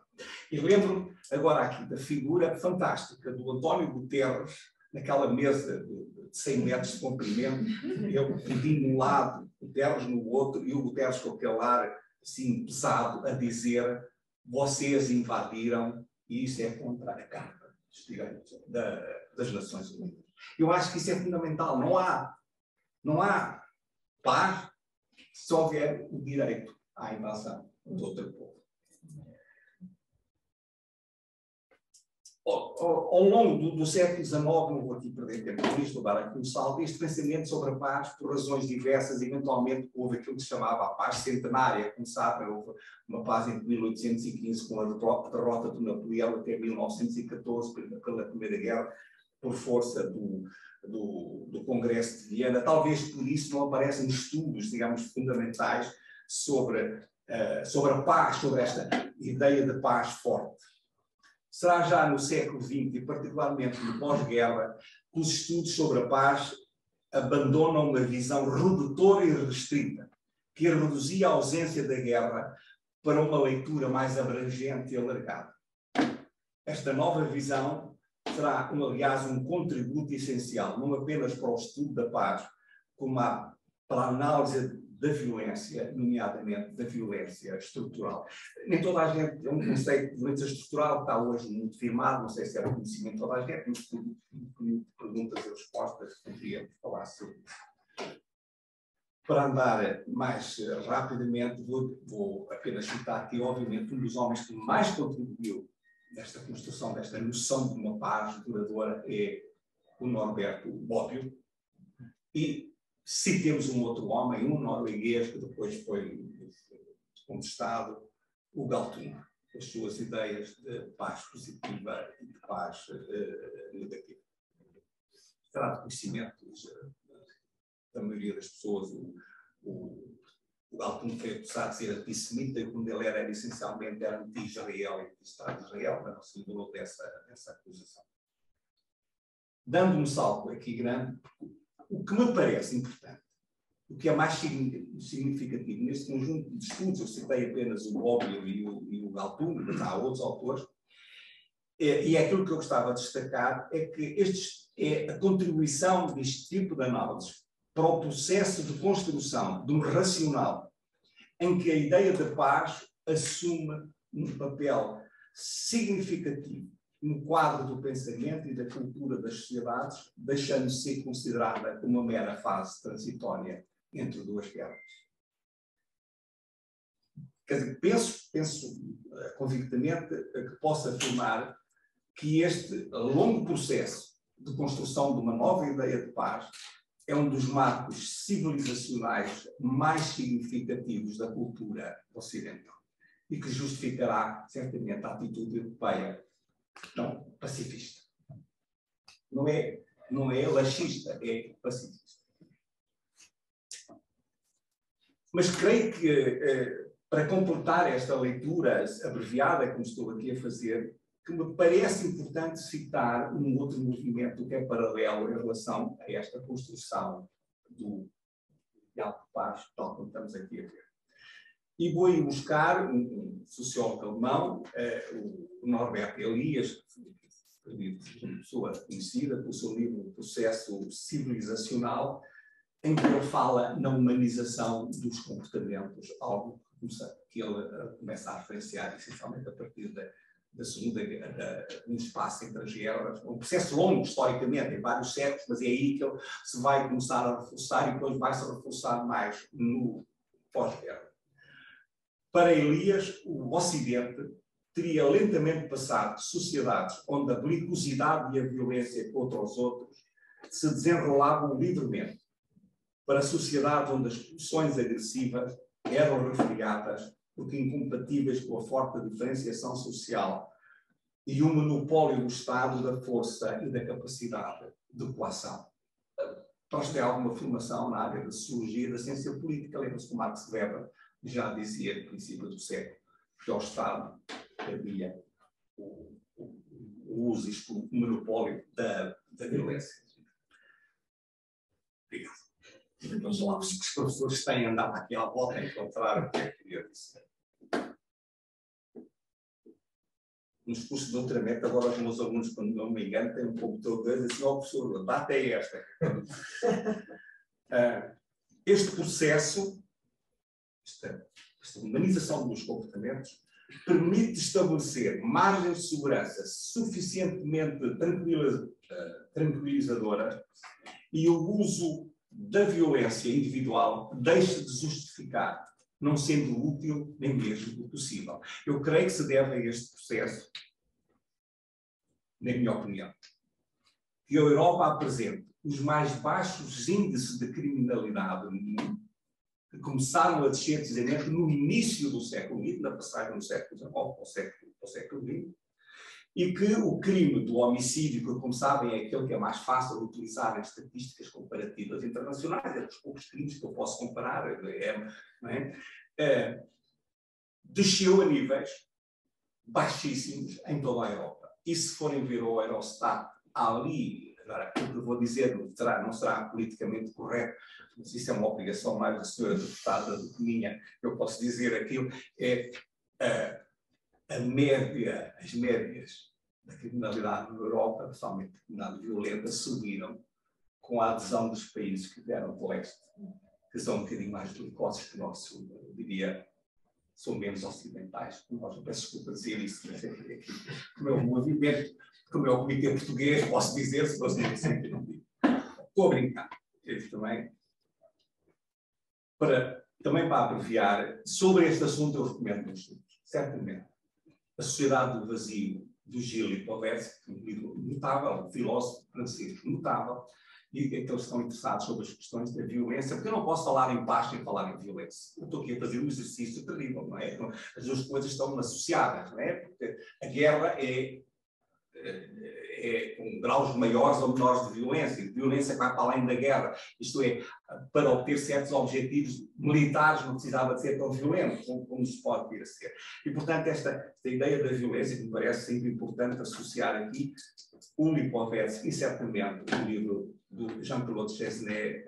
E lembro agora aqui da figura fantástica do António Guterres, naquela mesa de 100 metros de comprimento, eu pedi num lado, o Guterres no outro, e o Guterres com aquele ar assim pesado a dizer: vocês invadiram, e isso é contra a Carta dos Direitos das Nações Unidas. Eu acho que isso é fundamental. Não há paz se houver o direito à invasão de outro povo. Ao longo do século XIX, não vou aqui perder tempo com isto, vou dar aqui um salto, este pensamento sobre a paz, por razões diversas, eventualmente houve aquilo que se chamava a paz centenária. Como sabem, houve uma paz entre 1815, com a derrota de Napoleão, até 1914, pela Primeira Guerra, por força do Congresso de Viena. Talvez por isso não aparecem estudos, digamos, fundamentais sobre a paz, sobre esta ideia de paz forte. Será já no século XX, e particularmente no pós-guerra, que os estudos sobre a paz abandonam uma visão redutora e restrita que reduzia a ausência da guerra para uma leitura mais abrangente e alargada. Esta nova visão será, aliás, um contributo essencial, não apenas para o estudo da paz, como para a análise da violência, nomeadamente da violência estrutural. Nem toda a gente, é um conceito de violência estrutural que está hoje muito firmado, não sei se era conhecimento de toda a gente, mas por perguntas e respostas poderíamos falar sobre isso. Para andar mais rapidamente, vou apenas citar aqui, obviamente, um dos homens que mais contribuiu nesta construção, desta noção de uma paz duradoura, é o Norberto Bobbio. E citemos um outro homem, um norueguês, que depois foi contestado, o Galtung, as suas ideias de paz positiva e de paz negativa. Será de conhecimento da maioria das pessoas. O Galtung foi acusado de ser antissemita e quando ele era essencialmente era anti-Israel e anti-Estado de Israel, mas não se livrou dessa acusação. Dando um salto aqui grande, o que me parece importante, o que é mais significativo neste conjunto de estudos, eu citei apenas o Bobbio e o Galtung, mas há outros autores, e é aquilo que eu gostava de destacar, é que é a contribuição deste tipo de análise para o processo de construção de um racional em que a ideia da paz assume um papel significativo no quadro do pensamento e da cultura das sociedades, deixando de ser considerada uma mera fase transitória entre duas guerras. Quer dizer, penso convictamente que posso afirmar que este longo processo de construção de uma nova ideia de paz é um dos marcos civilizacionais mais significativos da cultura ocidental e que justificará certamente a atitude europeia não pacifista. Não é laxista, é pacifista. Mas creio que, para completar esta leitura abreviada, como estou aqui a fazer, que me parece importante citar um outro movimento que é paralelo em relação a esta construção do ideal de paz, tal como estamos aqui a ver. E vou ir buscar um sociólogo alemão, o Norbert Elias, uma pessoa conhecida pelo seu livro Processo Civilizacional, em que ele fala na humanização dos comportamentos, algo que ele começa a referenciar essencialmente a partir da segunda, no espaço entre as guerras, um processo longo, historicamente, em vários séculos, mas é aí que ele se vai começar a reforçar e depois vai-se reforçar mais no pós-guerra. Para Elias, o Ocidente teria lentamente passado de sociedades onde a belicosidade e a violência contra os outros se desenrolavam livremente, para sociedades onde as pulsões agressivas eram refreadas porque incompatíveis com a forte diferenciação social e o monopólio do Estado da força e da capacidade de coação. Nós temos alguma formação na área da sociologia e da ciência política, lembra-se que Max Weber já dizia no princípio do século que ao Estado havia o uso e o monopólio da violência. Obrigado. Os lápis que os professores têm andado aqui à volta a encontrar o que é que queria dizer. Nos cursos de doutoramento, agora os meus alunos, quando não me engano, têm um computador e dizem assim, professor, a data é esta. Este processo, esta humanização dos comportamentos, permite estabelecer margens de segurança suficientemente tranquilizadoras e o uso da violência individual deixa de justificar, não sendo útil nem mesmo possível. Eu creio que se deve a este processo, na minha opinião, que a Europa apresenta os mais baixos índices de criminalidade no mundo, que começaram a descer precisamente no início do século XX, na passagem do século XIX para o século XX, e que o crime do homicídio, que, como sabem, é aquele que é mais fácil de utilizar em estatísticas comparativas internacionais, é dos poucos crimes que eu posso comparar, desceu a níveis baixíssimos em toda a Europa. E se forem ver o Eurostat, há ali Agora, o que eu vou dizer não será politicamente correto, mas isso é uma obrigação mais da senhora deputada do que minha. Eu posso dizer aquilo, as médias da criminalidade na Europa, principalmente a criminalidade violenta, subiram com a adesão dos países que vieram do leste, que são um bocadinho mais belicosos que nós, eu diria, são menos ocidentais. Nós não peço desculpa dizer isso, mas é que como é o movimento, como é o comitê português, posso dizer, se fosse sempre não digo. Estou a brincar. Também para abreviar, sobre este assunto eu recomendo uns livros, certamente. A Sociedade do Vazio, do Gilles Pauverse, um livro notável, um filósofo francês notável, e que eles estão interessados sobre as questões da violência, porque eu não posso falar em paz sem falar em violência. Eu estou aqui a fazer um exercício terrível, não é? As duas coisas estão associadas, não é? Porque a guerra é com graus maiores ou menores de violência. A violência vai para além da guerra. Isto é, para obter certos objetivos militares não precisava de ser tão violento como se pode vir a ser. E, portanto, esta ideia da violência, que me parece sempre importante associar aqui, o Lipovetsky, e certamente o livro do Jean-Claude Chesnay,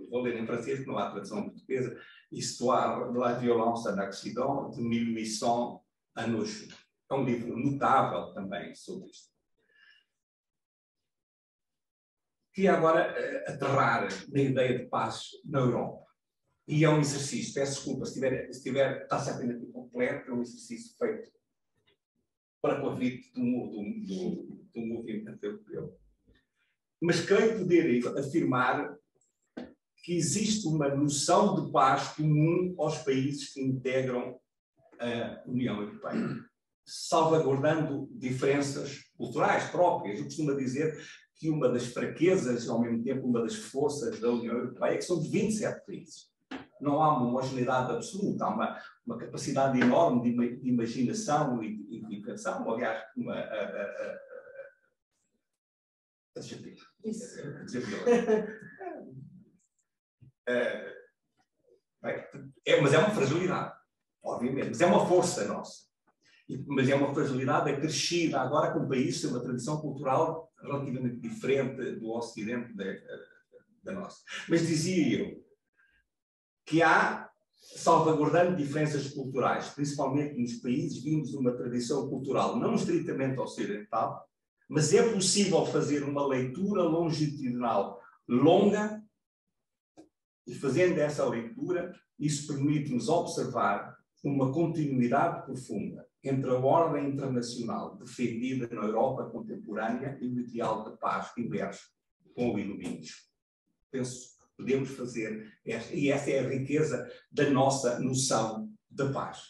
vou ler em francês, que não há tradução portuguesa, Histoire de la violence en Occident, de 1800 a nos. É um livro notável também sobre isto. Queria agora aterrar na ideia de paz na Europa. E é um exercício, peço desculpa, se tiver está certamente completo, é um exercício feito para convite do movimento europeu. Mas creio poder afirmar que existe uma noção de paz comum aos países que integram a União Europeia, salvaguardando diferenças culturais próprias. Eu costumo dizer que uma das fraquezas, ao mesmo tempo uma das forças da União Europeia, é que são de 27 países. Não há uma homogeneidade absoluta, há uma capacidade enorme de imaginação e de criação. Aliás, mas é uma fragilidade, obviamente, mas é uma força nossa. Mas é uma fragilidade acrescida agora com um país com uma tradição cultural relativamente diferente do Ocidente da nossa. Mas dizia eu que há, salvaguardando diferenças culturais, principalmente nos países vindos de uma tradição cultural não estritamente ocidental, mas é possível fazer uma leitura longitudinal longa e, fazendo essa leitura, isso permite-nos observar uma continuidade profunda entre a ordem internacional defendida na Europa contemporânea e o ideal de paz que emerge com o iluminismo. Penso que podemos fazer, e essa é a riqueza da nossa noção de paz.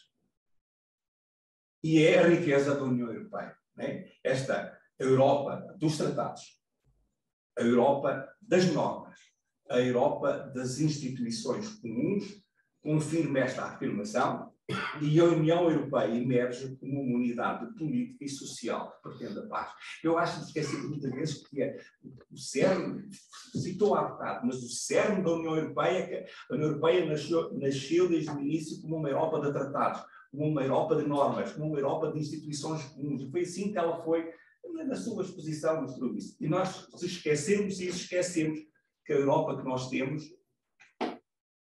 E é a riqueza da União Europeia. Né? Esta Europa dos tratados, a Europa das normas, a Europa das instituições comuns, confirma esta afirmação. E a União Europeia emerge como uma unidade política e social que pretende a paz. Eu acho que esqueci muitas vezes que é o cerne, citou há bocado, mas o cerne da União Europeia é que a União Europeia nasceu desde o início como uma Europa de tratados, como uma Europa de normas, como uma Europa de instituições comuns. E foi assim que ela foi, na sua exposição, mostrou isso. E nós esquecemos que a Europa que nós temos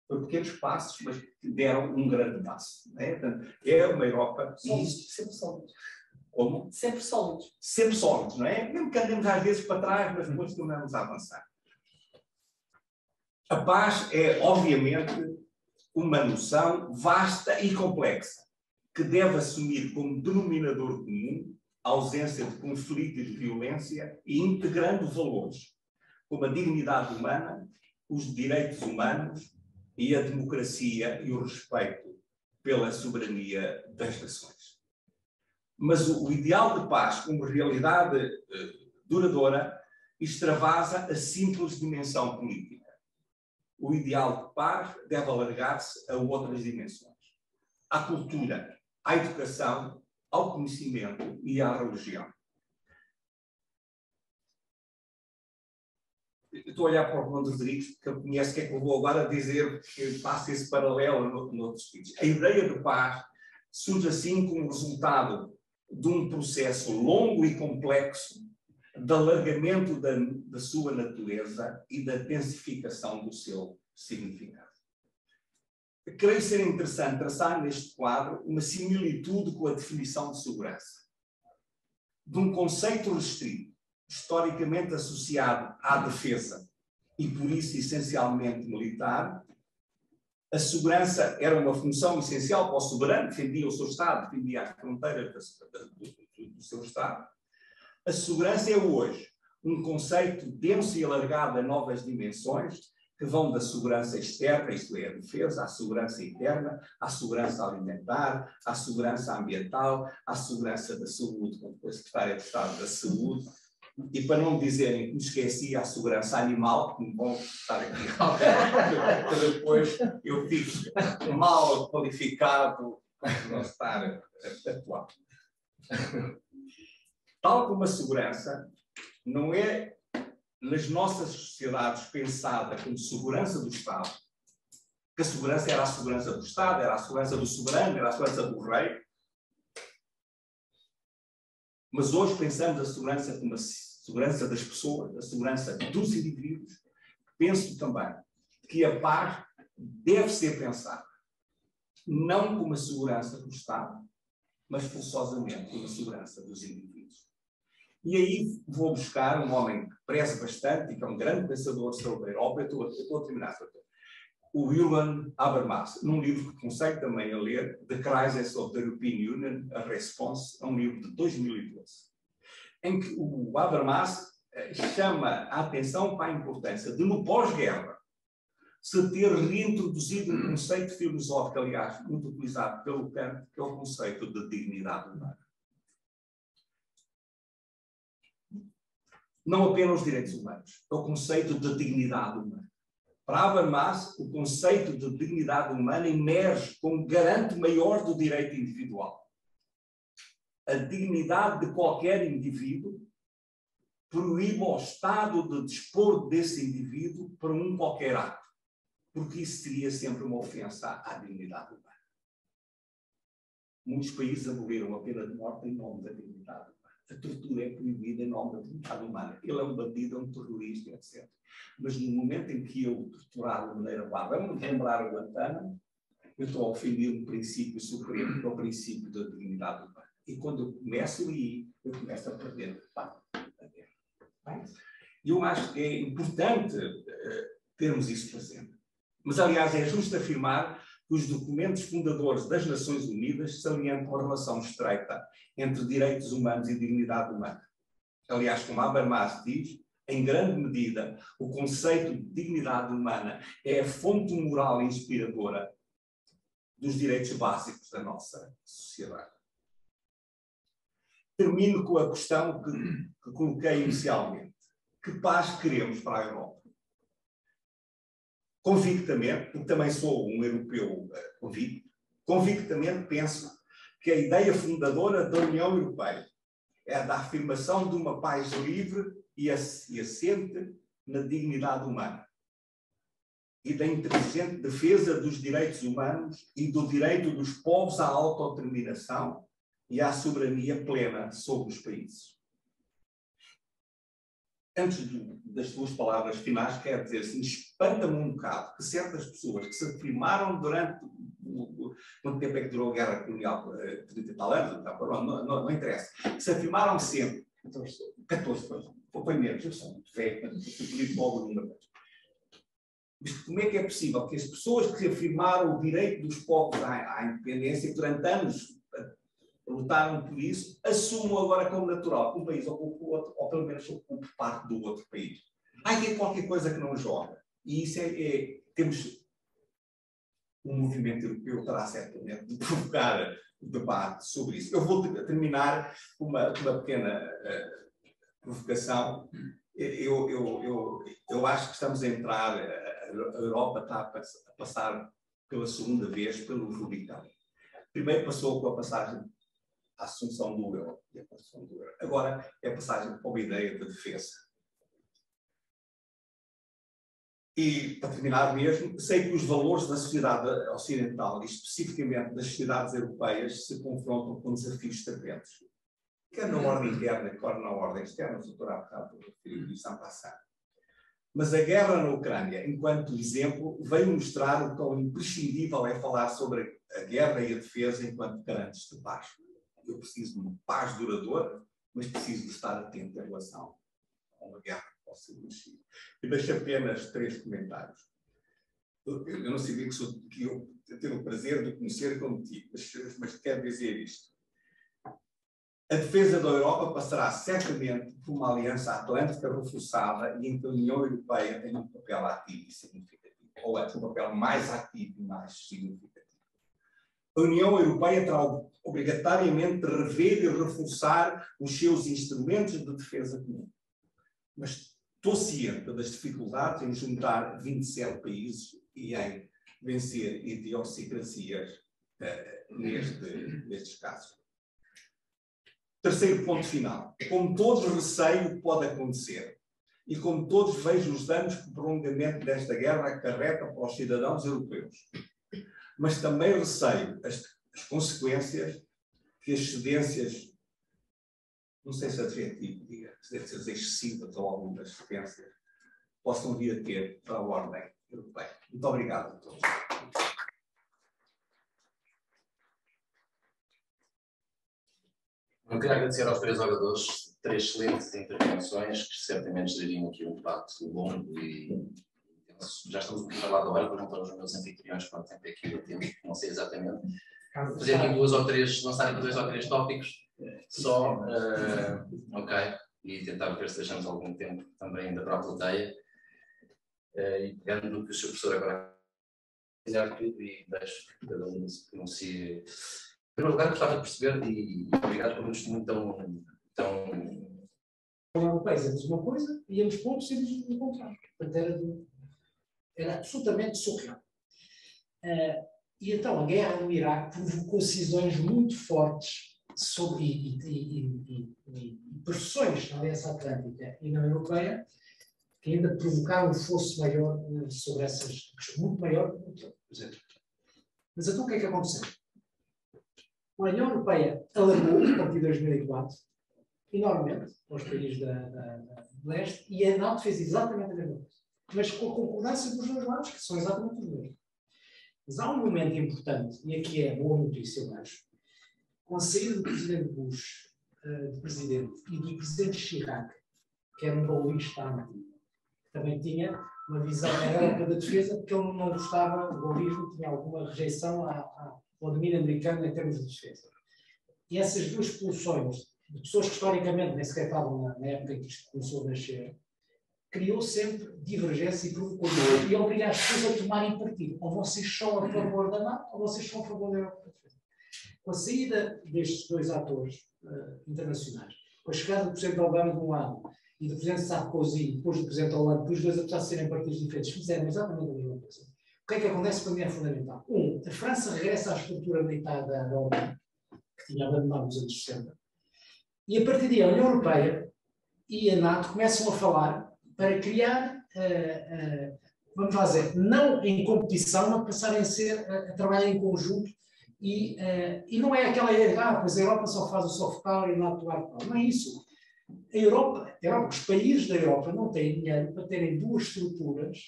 foi pequenos passos, mas que deram um grande passo. Né? Portanto, é uma Europa... Sólidos, sempre sólidos. Como? Sempre sólidos. Sempre sólidos, não é? Mesmo que andemos às vezes para trás, mas depois tornamos a avançar. A paz é, obviamente, uma noção vasta e complexa, que deve assumir como denominador comum a ausência de conflito e de violência e integrando valores como a dignidade humana, os direitos humanos e a democracia e o respeito pela soberania das nações. Mas o ideal de paz como realidade duradoura extravasa a simples dimensão política. O ideal de paz deve alargar-se a outras dimensões. À cultura, à educação, ao conhecimento e à religião. Estou a olhar para o Romão Rodrigues, porque ele conhece o que é que eu vou agora dizer, que faço esse paralelo noutros sítios. A ideia de paz surge assim como resultado de um processo longo e complexo de alargamento da sua natureza e da densificação do seu significado. Creio ser interessante traçar neste quadro uma similitude com a definição de segurança. De um conceito restrito, historicamente associado à defesa e por isso essencialmente militar, a segurança era uma função essencial para o soberano, defendia o seu Estado, defendia as fronteiras do seu Estado. A segurança é hoje um conceito denso e alargado a novas dimensões, que vão da segurança externa, isto é, a defesa, à segurança interna, à segurança alimentar, à segurança ambiental, à segurança da saúde, como foi Secretária de Estado da Saúde, e para não dizerem que me esqueci, à segurança animal, que me vão estar aqui, que depois eu fico mal qualificado para não estar atual. Tal como a segurança não é nas nossas sociedades pensada como segurança do Estado, que a segurança era a segurança do Estado, era a segurança do soberano, era a segurança do rei. Mas hoje pensamos a segurança como a segurança das pessoas, a segurança dos indivíduos. Penso também que a paz deve ser pensada não como a segurança do Estado, mas forçosamente como a segurança dos indivíduos. E aí vou buscar um homem que preze bastante e que é um grande pensador sobre a Europa. Eu estou a terminar. O Jürgen Habermas, num livro que aconselho também a ler, The Crisis of the European Union, a Response, é um livro de 2012, em que o Habermas chama a atenção para a importância de, no pós-guerra, se ter reintroduzido um conceito filosófico, aliás, muito utilizado pelo Kant, que é o conceito de dignidade humana. Não apenas os direitos humanos, é o conceito de dignidade humana. Para Habermas, o conceito de dignidade humana emerge como garante maior do direito individual. A dignidade de qualquer indivíduo proíbe ao Estado de dispor desse indivíduo para um qualquer ato, porque isso seria sempre uma ofensa à dignidade humana. Muitos países aboliram a pena de morte em nome da dignidade humana. A tortura é proibida em nome da dignidade humana. Ele é um bandido, é um terrorista, etc. Mas no momento em que eu torturar de maneira bárbara, vamos lembrar o Guantánamo, eu estou a ofender um princípio supremo, que é o princípio da dignidade humana. E quando eu começo aí, eu começo a perder a guerra. E eu acho que é importante termos isso presente. Mas, aliás, é justo afirmar que os documentos fundadores das Nações Unidas salientam a relação estreita entre direitos humanos e dignidade humana. Aliás, como Habermas diz, em grande medida, o conceito de dignidade humana é a fonte moral inspiradora dos direitos básicos da nossa sociedade. Termino com a questão que coloquei inicialmente. Que paz queremos para a Europa? Convictamente, porque também sou um europeu convicto, convictamente penso que a ideia fundadora da União Europeia é a da afirmação de uma paz livre e assente na dignidade humana e da inteligente defesa dos direitos humanos e do direito dos povos à autodeterminação e à soberania plena sobre os países. Antes das tuas palavras finais, quero dizer assim, espanta-me um bocado que certas pessoas que se afirmaram durante quanto tempo é que durou a guerra colonial, 30 e tal anos, não interessa, que se afirmaram sempre, 14, foi menos, eu sou muito velho, eu logo o número. Mas como é que é possível que as pessoas que afirmaram o direito dos povos à independência, que durante anos lutaram por isso, assumam agora como natural que um país ocupa o outro, ou pelo menos ocupa parte do outro país. Há aqui qualquer coisa que não joga. E isso temos um movimento europeu que terá certamente de provocar debate sobre isso. Eu vou terminar com uma pequena provocação. Eu acho que estamos a entrar, a Europa está a passar pela segunda vez pelo Rubicão. Primeiro passou com a passagem à assunção do euro. Agora é a passagem para uma ideia de defesa. E, para terminar mesmo, sei que os valores da sociedade ocidental, e especificamente das sociedades europeias, se confrontam com desafios tremendos. quer na ordem interna, quer na ordem externa, o doutor há bocado referiu isso a passar. Mas a guerra na Ucrânia, enquanto exemplo, veio mostrar o quão imprescindível é falar sobre a guerra e a defesa enquanto garantes de paz. Eu preciso de uma paz duradoura, mas preciso de estar atento em relação a uma guerra que possa existir. E deixo apenas 3 comentários. Eu não sabia que eu tenho o prazer de conhecer como tive, mas quero dizer isto. A defesa da Europa passará certamente por uma aliança atlântica reforçada e em que a União Europeia tem um papel ativo e significativo, ou é um papel mais ativo e mais significativo. A União Europeia terá obrigatoriamente de rever e reforçar os seus instrumentos de defesa comum. Mas estou ciente das dificuldades em juntar 27 países e em vencer idiosincrasias nestes casos. Terceiro ponto final. Como todos receio o que pode acontecer e como todos vejo os danos que o prolongamento desta guerra acarreta para os cidadãos europeus. Mas também receio as consequências que as cedências, não sei se adjetivo, diga, cedências excessivas ou algumas cedências, possam vir a ter para a ordem europeia. Muito obrigado a todos. Eu queria agradecer aos 3 oradores 3 excelentes intervenções que certamente geririam aqui um debate longo e já estamos um bocadinho a falar da hora, perguntar aos meus anfitriões quanto tempo é que temos, não sei exatamente. Fazer aqui 2 ou 3, lançar aqui 2 ou 3 tópicos, só, ok, e tentar ver se deixamos algum tempo também ainda para a plateia. E pegando no que o Sr. Professor agora fizer tudo e deixo que cada um se pronuncie. Em primeiro lugar, gostava de perceber, e obrigado por um testemunho tão... Europeia, dizemos uma coisa e íamos para outro e dizemos o contrário. Portanto, era absolutamente surreal. E então a guerra no Iraque provocou cisões muito fortes sobre, e pressões na Aliança Atlântica e na Europeia que ainda provocaram um fosso maior sobre essas questões, muito maior do que por exemplo. Mas então o que é que aconteceu? A União Europeia alargou, a partir de 2004, enormemente aos países do leste, e a NATO fez exatamente a mesma coisa. Mas com a concordância dos 2 lados, que são exatamente os mesmos. Mas há um momento importante, e aqui é a boa notícia, eu acho, com a saída do presidente Bush, de presidente, e do presidente Chirac, que era um golista antigo, que também tinha uma visão da Europa da defesa, porque ele não gostava do golismo, tinha alguma rejeição ao domínio americano em termos de defesa. E essas 2 expulsões de pessoas que historicamente nem sequer estavam na época em que isto começou a nascer, criou sempre divergência e provocou e obrigou as pessoas a tomarem partido. Ou vocês são a favor da NATO, ou vocês são a favor da Europa. Com a saída destes 2 atores internacionais, com a chegada do Presidente Obama de um lado e do Presidente Sarkozy, depois do Presidente Hollande, depois os 2, apesar de serem partidos diferentes, fizeram exatamente a mesma coisa. O que é que acontece para mim é fundamental? A França regressa à estrutura militar da OTAN, que tinha abandonado nos anos 60, e a partir daí a União Europeia e a NATO começam a falar para criar, vamos lá dizer, não em competição, mas passarem a trabalhar em conjunto e não é aquela ideia de pois a Europa só faz o soft power e a NATO o hard power. Não é isso. A Europa, os países da Europa não têm dinheiro para terem 2 estruturas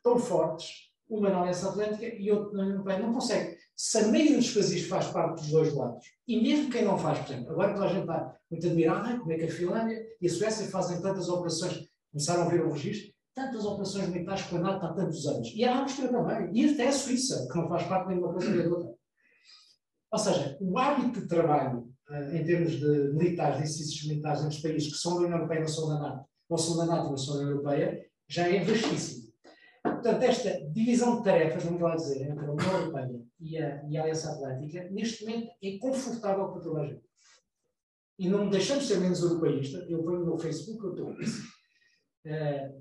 tão fortes, uma na Aliança Atlântica e outra na União Europeia. Não consegue. Se a maioria dos países faz parte dos 2 lados, e mesmo quem não faz, por exemplo, agora toda a gente está muito admirada, como é que a Finlândia e a Suécia fazem tantas operações, começaram a ver o registro, tantas operações militares com a NATO há tantos anos. E a Áustria também. E até a Suíça, que não faz parte nem de uma coisa nem da outra. Ou seja, o hábito de trabalho, em termos de militares, de exercícios militares entre os países que são da União Europeia e não são da NATO, ou são da NATO e não são da União Europeia, já é vastíssimo. Portanto, esta divisão de tarefas, vamos lá dizer, entre a União Europeia e a Aliança Atlântica, neste momento é confortável para toda a gente. E não deixamos de ser menos europeísta. Eu ponho no meu Facebook, eu estou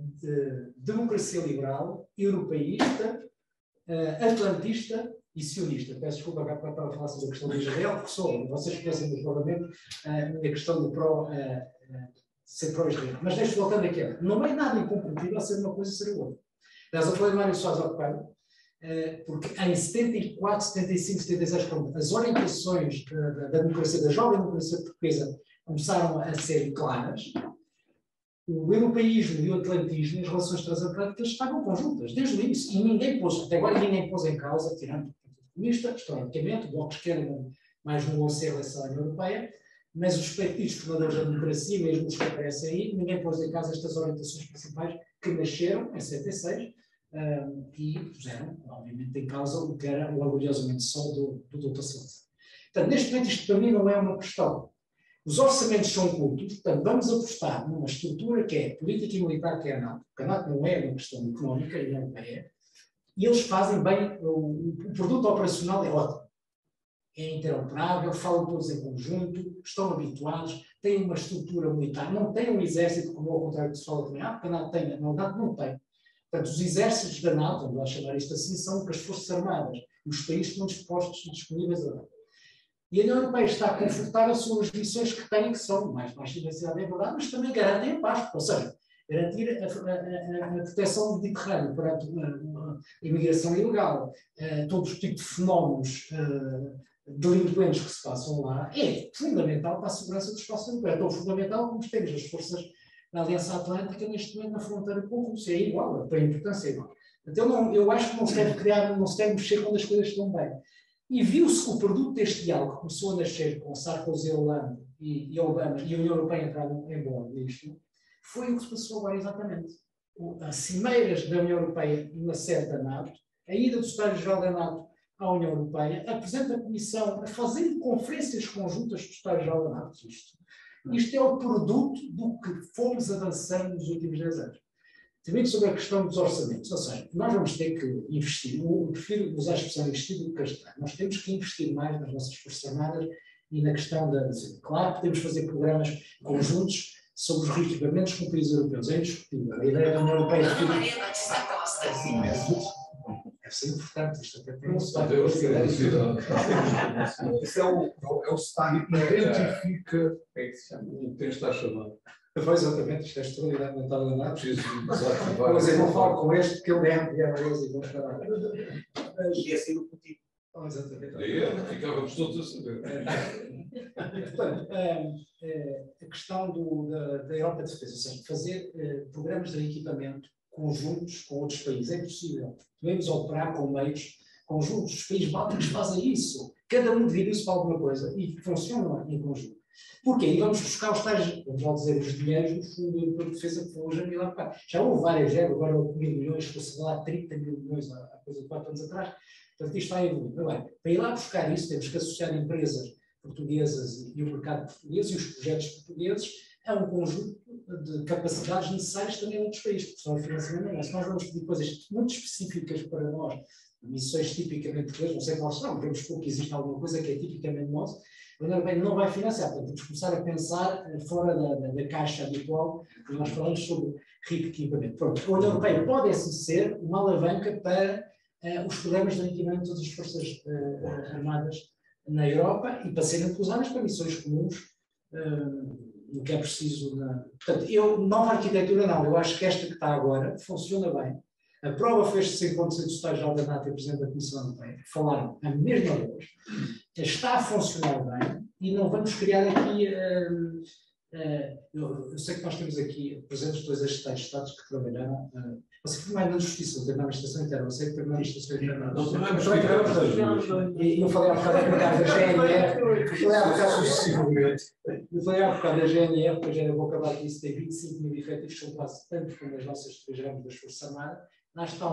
de democracia liberal, europeísta, atlantista e sionista. Peço desculpa agora para falar sobre a questão de Israel, porque sou, vocês conhecem do Parlamento a questão do ser pró-Israel. Mas deixo voltando aqui. Não é nada incompatível ser uma coisa e ser outra. Aliás, eu falei de Mário Soares ao Pedro, porque em 74, 75, 76, as orientações da democracia, da jovem democracia portuguesa, começaram a ser claras, o europeísmo e o atlantismo e as relações transatlânticas estavam conjuntas, desde o início, e ninguém pôs, até agora ninguém pôs em causa, tirando o Partido Comunista, historicamente, o Bloco de Esquerda, mais no bom ser da União Europeia, mas os partidos fundadores da democracia, mesmo os que aparecem aí, ninguém pôs em causa estas orientações principais que nasceram em 76 e puseram, obviamente, em causa o que era o orgulhosamente sol do Dr. Salazar. Portanto, neste momento, isto para mim não é uma questão. Os orçamentos são cultos, portanto, vamos apostar numa estrutura que é política e militar, que é a NATO, porque a NATO não é uma questão económica, e não é, e eles fazem bem, o produto operacional é ótimo. É interoperável, falam todos em conjunto, estão habituados, têm uma estrutura militar, não têm um exército, como ao contrário que se fala também, porque a NATO tem, a NATO não tem. Portanto, os exércitos da NATO, vamos lá chamar isto assim, são as forças armadas, e os países estão disponíveis a dar. E a União Europeia está confortável sobre as missões que tem, que são mais diversidade, é verdade, mas também garantem a paz, ou seja, garantir a proteção do Mediterrâneo perante uma imigração ilegal, todo o tipo de fenómenos delinquentes que se passam lá, é fundamental para a segurança do espaço europeu. É tão fundamental como temos as forças da Aliança Atlântica neste momento na fronteira com a Rússia. É igual, a importância é igual. Então eu acho que não se deve criar, não se deve mexer quando as coisas estão bem. E viu-se que o produto deste diálogo que começou a nascer com Sarkozy, Hollande e Obama e a União Europeia entraram em bordo disto, foi o que se passou agora exatamente. As cimeiras da União Europeia na sede da NATO, a ida do secretário-geral da NATO à União Europeia, apresenta a Comissão a fazer conferências conjuntas do secretário-geral da NATO. Isto é o produto do que fomos avançando nos últimos 10 anos. Também sobre a questão dos orçamentos, ou seja, nós vamos ter que investir, eu prefiro usar a expressão investir do que gastar. Nós temos que investir mais nas nossas forças armadas e na questão da... Claro que podemos fazer programas conjuntos sobre os equipamentos com países europeus, é indiscutível. A ideia da União Europeia... Deve ser importante, isto até tem um start. Isso é o start. Identifica, é que se chama, quem está a chamar. Pois, exatamente, isto é extraordinário mental da NATO. Preciso desativar. Mas eu não falo com este, porque ele é anti-amarelo e vamos falar. E é assim o Putin. Exatamente. Daí ficávamos todos a saber. Portanto, a questão da Europa de defesa, ou seja, fazer programas de equipamento conjuntos com outros países, é possível. Podemos operar com meios conjuntos. Os países bálticos fazem isso. Cada um divide-se para alguma coisa e funcionam em conjunto. Porquê? E vamos buscar os tais, vamos lá dizer, os dinheiros do Fundo Europeu de Defesa que foi o Jamil há bocado. Já houve várias, agora 1.000 milhões, fosse lá 30 mil milhões há coisa de 4 anos atrás. Portanto, isto vai evoluir. Bem, para ir lá buscar isso, temos que associar empresas portuguesas e o mercado português e os projetos portugueses a um conjunto de capacidades necessárias também em outros países, porque são a financiamento. Se nós vamos pedir coisas muito específicas para nós, missões tipicamente portuguesas, não sei quais são, vamos supor que existe alguma coisa que é tipicamente nossa, a União Europeia não vai financiar, portanto, temos que começar a pensar fora da caixa habitual, que nós falamos sobre rico equipamento. Pronto, a União Europeia pode assim ser uma alavanca para os programas de equipamento de todas as forças armadas na Europa e para serem usadas para missões comuns, no que é preciso. Portanto, nova arquitetura não, eu acho que esta que está agora funciona bem. A prova foi este encontro do secretário-geral da NATO e Presidente da Comissão Europeia, que falaram a mesma voz, está a funcionar bem e não vamos criar aqui. Eu sei que nós temos aqui presentes dois assistentes de Estados que trabalharam. Você foi mais na Justiça, não teve na Administração Interna, você que teve na Administração Interna. E eu falei há bocado da GNR, eu falei há bocado da GNR, porque a GNR vou acabar aqui, tem 25 mil efetivos, são quase tantos como as nossas 3 gramas das Forças Armadas. Lá está,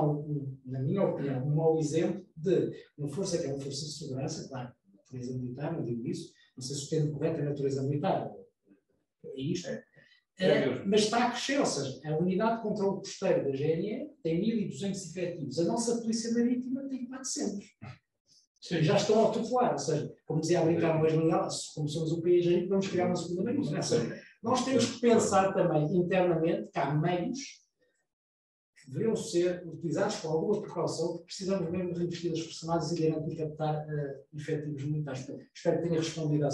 na minha opinião, um mau exemplo de uma força que é uma força de segurança, claro, natureza militar, não digo isso, não sei se o termo correto é natureza militar, é isto, mas está a crescer, ou seja, a unidade de controle costeiro da GNR tem 1.200 efetivos, a nossa Polícia Marítima tem 400. Sim. Já estão a tutelar, ou seja, como dizia a brincar mais legal, como somos um país rico, vamos criar uma segunda marítima. Nós temos que pensar também internamente que há meios que deveriam ser utilizados com alguma precaução, porque precisamos mesmo de reinvestir as Forças Armadas e garantir captar efetivos militares. Espero que tenha respondido à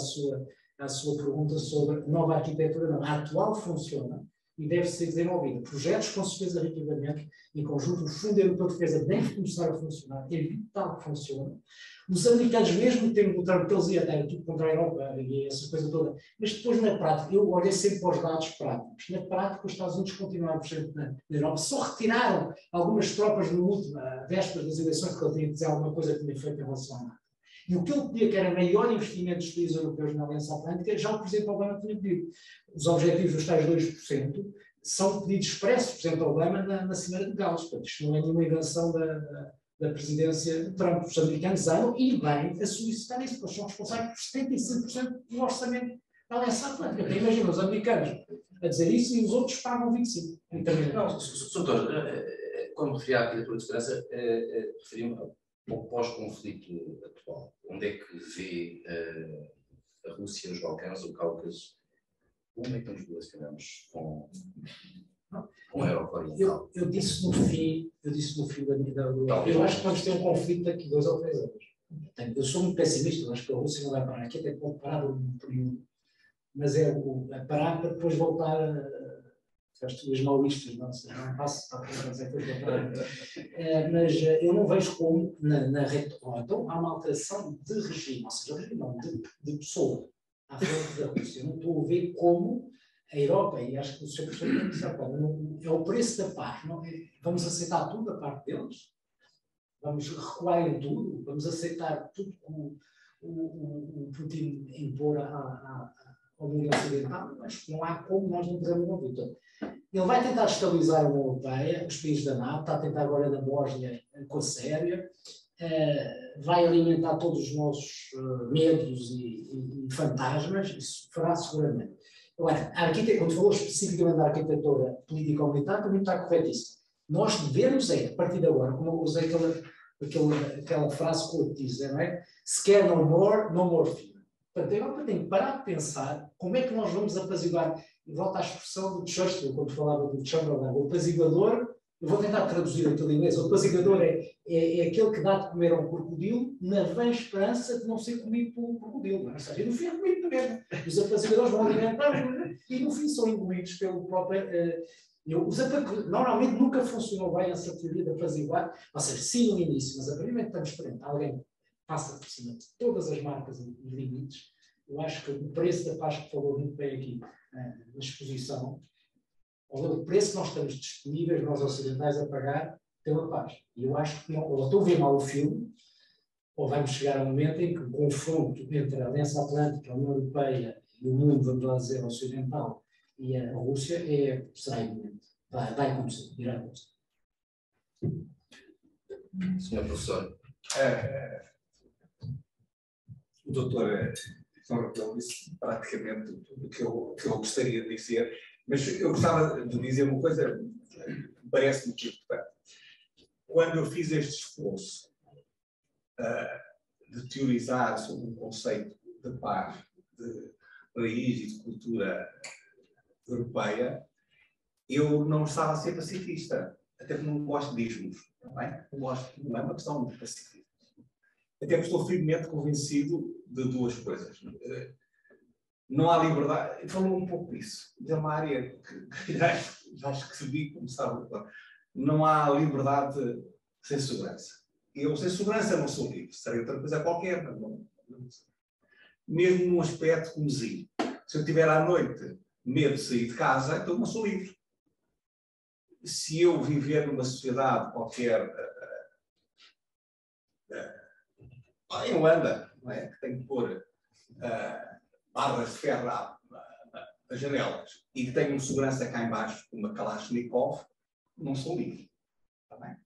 sua pergunta sobre nova arquitetura. Não, a atual funciona, e deve ser desenvolvida. Projetos, com certeza, rapidamente, em conjunto. O Fundo Europeu de Defesa deve começar a funcionar, é vital que funcione. Os americanos, mesmo tendo o Trump, que eles iam ter tudo contra a Europa e essa coisa toda, mas depois, na prática, eu olhei sempre para os dados práticos. Na prática, os Estados Unidos continuaram presentes na Europa, só retiraram algumas tropas no último, véspera das eleições, porque ele tinha que dizer alguma coisa que tinha feito em relação à NATO. E o que ele pedia, que era maior investimento dos países europeus na Aliança Atlântica, já o Presidente Obama tinha pedido. Os objetivos dos tais 2% são pedidos expressos do Presidente Obama na Cimeira de Gales. Portanto, isto não é nenhuma invenção da presidência de Trump. Os americanos andam e bem a solicitar isso, porque são responsáveis por 75% do orçamento da Aliança Atlântica. Então, imagina os americanos a dizer isso e os outros pagam 25%. Não, doutor, quando referi à arquitetura de segurança, referi-me ao pós-conflito atual. Onde é que vê a Rússia, os Balcãs, o Cáucaso? Como é que nos relacionamos com a Europa Oriental? Eu disse no fim da vida. Eu acho que vamos ter um conflito daqui 2 ou 3 anos. Eu sou muito pessimista, eu acho que a Rússia não vai parar. Aqui até pode parar um período, mas é parar para depois voltar as tuas maoístas, não sei, não passo para dizer que mas eu não vejo como na retórica. Então há uma alteração de regime, ou seja, de pessoa à frente da Rússia. Eu não estou a ver como a Europa, e acho que o Sr. Professor tem que dizer, é o preço da paz. Não é? Vamos aceitar tudo da parte deles? Vamos recuar em tudo? Vamos aceitar tudo que o Putin impor ao mundo ocidental? Acho que não há como nós não podemos ouvir. Então, ele vai tentar estabilizar a União Europeia, os países da NATO, está a tentar agora na Bósnia com a Sérvia, vai alimentar todos os nossos medos e fantasmas, isso fará seguramente. Agora, quando falou especificamente da arquitetura político-militar, também está corretíssimo. Nós devemos, a partir de agora, como eu usei aquela frase coletiva, não é? Se quer no more fear. Portanto, a Europa tem que parar de pensar como é que nós vamos apaziguar, e volta à expressão do Churchill, quando falava do Chamberlain, o apaziguador, eu vou tentar traduzir aquilo em inglês, o apaziguador é aquele que dá de comer a um crocodilo na vã esperança de não ser comido por um crocodilo. Ou seja, no fim é comido mesmo. Os apaziguadores vão alimentar e no fim são engolidos pelo próprio... Normalmente nunca funcionou bem essa teoria de apaziguar, ou seja, sim no início, mas a partir do momento que estamos perante alguém passa por cima de todas as marcas e limites, eu acho que o preço da paz que falou muito bem aqui na exposição, o preço que nós estamos disponíveis, nós ocidentais, a pagar pela paz. E eu acho que não, ou estou a ver mal o filme, ou vamos chegar a um momento em que o confronto entre a Aliança Atlântica, a União Europeia e o mundo, vamos lá dizer, ocidental e a Rússia será iminente. Vai acontecer, irá acontecer. Senhor Professor. O doutor Raquel disse praticamente tudo o que eu gostaria de dizer, mas eu gostava de dizer uma coisa que parece muito importante. Quando eu fiz este esforço de teorizar sobre o conceito de paz, de país e de cultura europeia, eu não estava a ser pacifista, até porque não gosto de ismos, não é? Não é uma questão de pacifismo. Até porque estou firmemente convencido de 2 coisas. Não há liberdade. Falou um pouco disso. É uma área que acho que vi começar. Não há liberdade sem segurança. Eu sem segurança não sou livre. Seria outra coisa qualquer, mas não sou. Mesmo num aspecto comezinho. Se eu tiver à noite medo de sair de casa, então não sou livre. Se eu viver numa sociedade qualquer em Holanda, não é? Que tem que pôr barras de ferro às janelas e que tem um segurança cá em baixo, uma Kalashnikov, não sou livre. Está bem?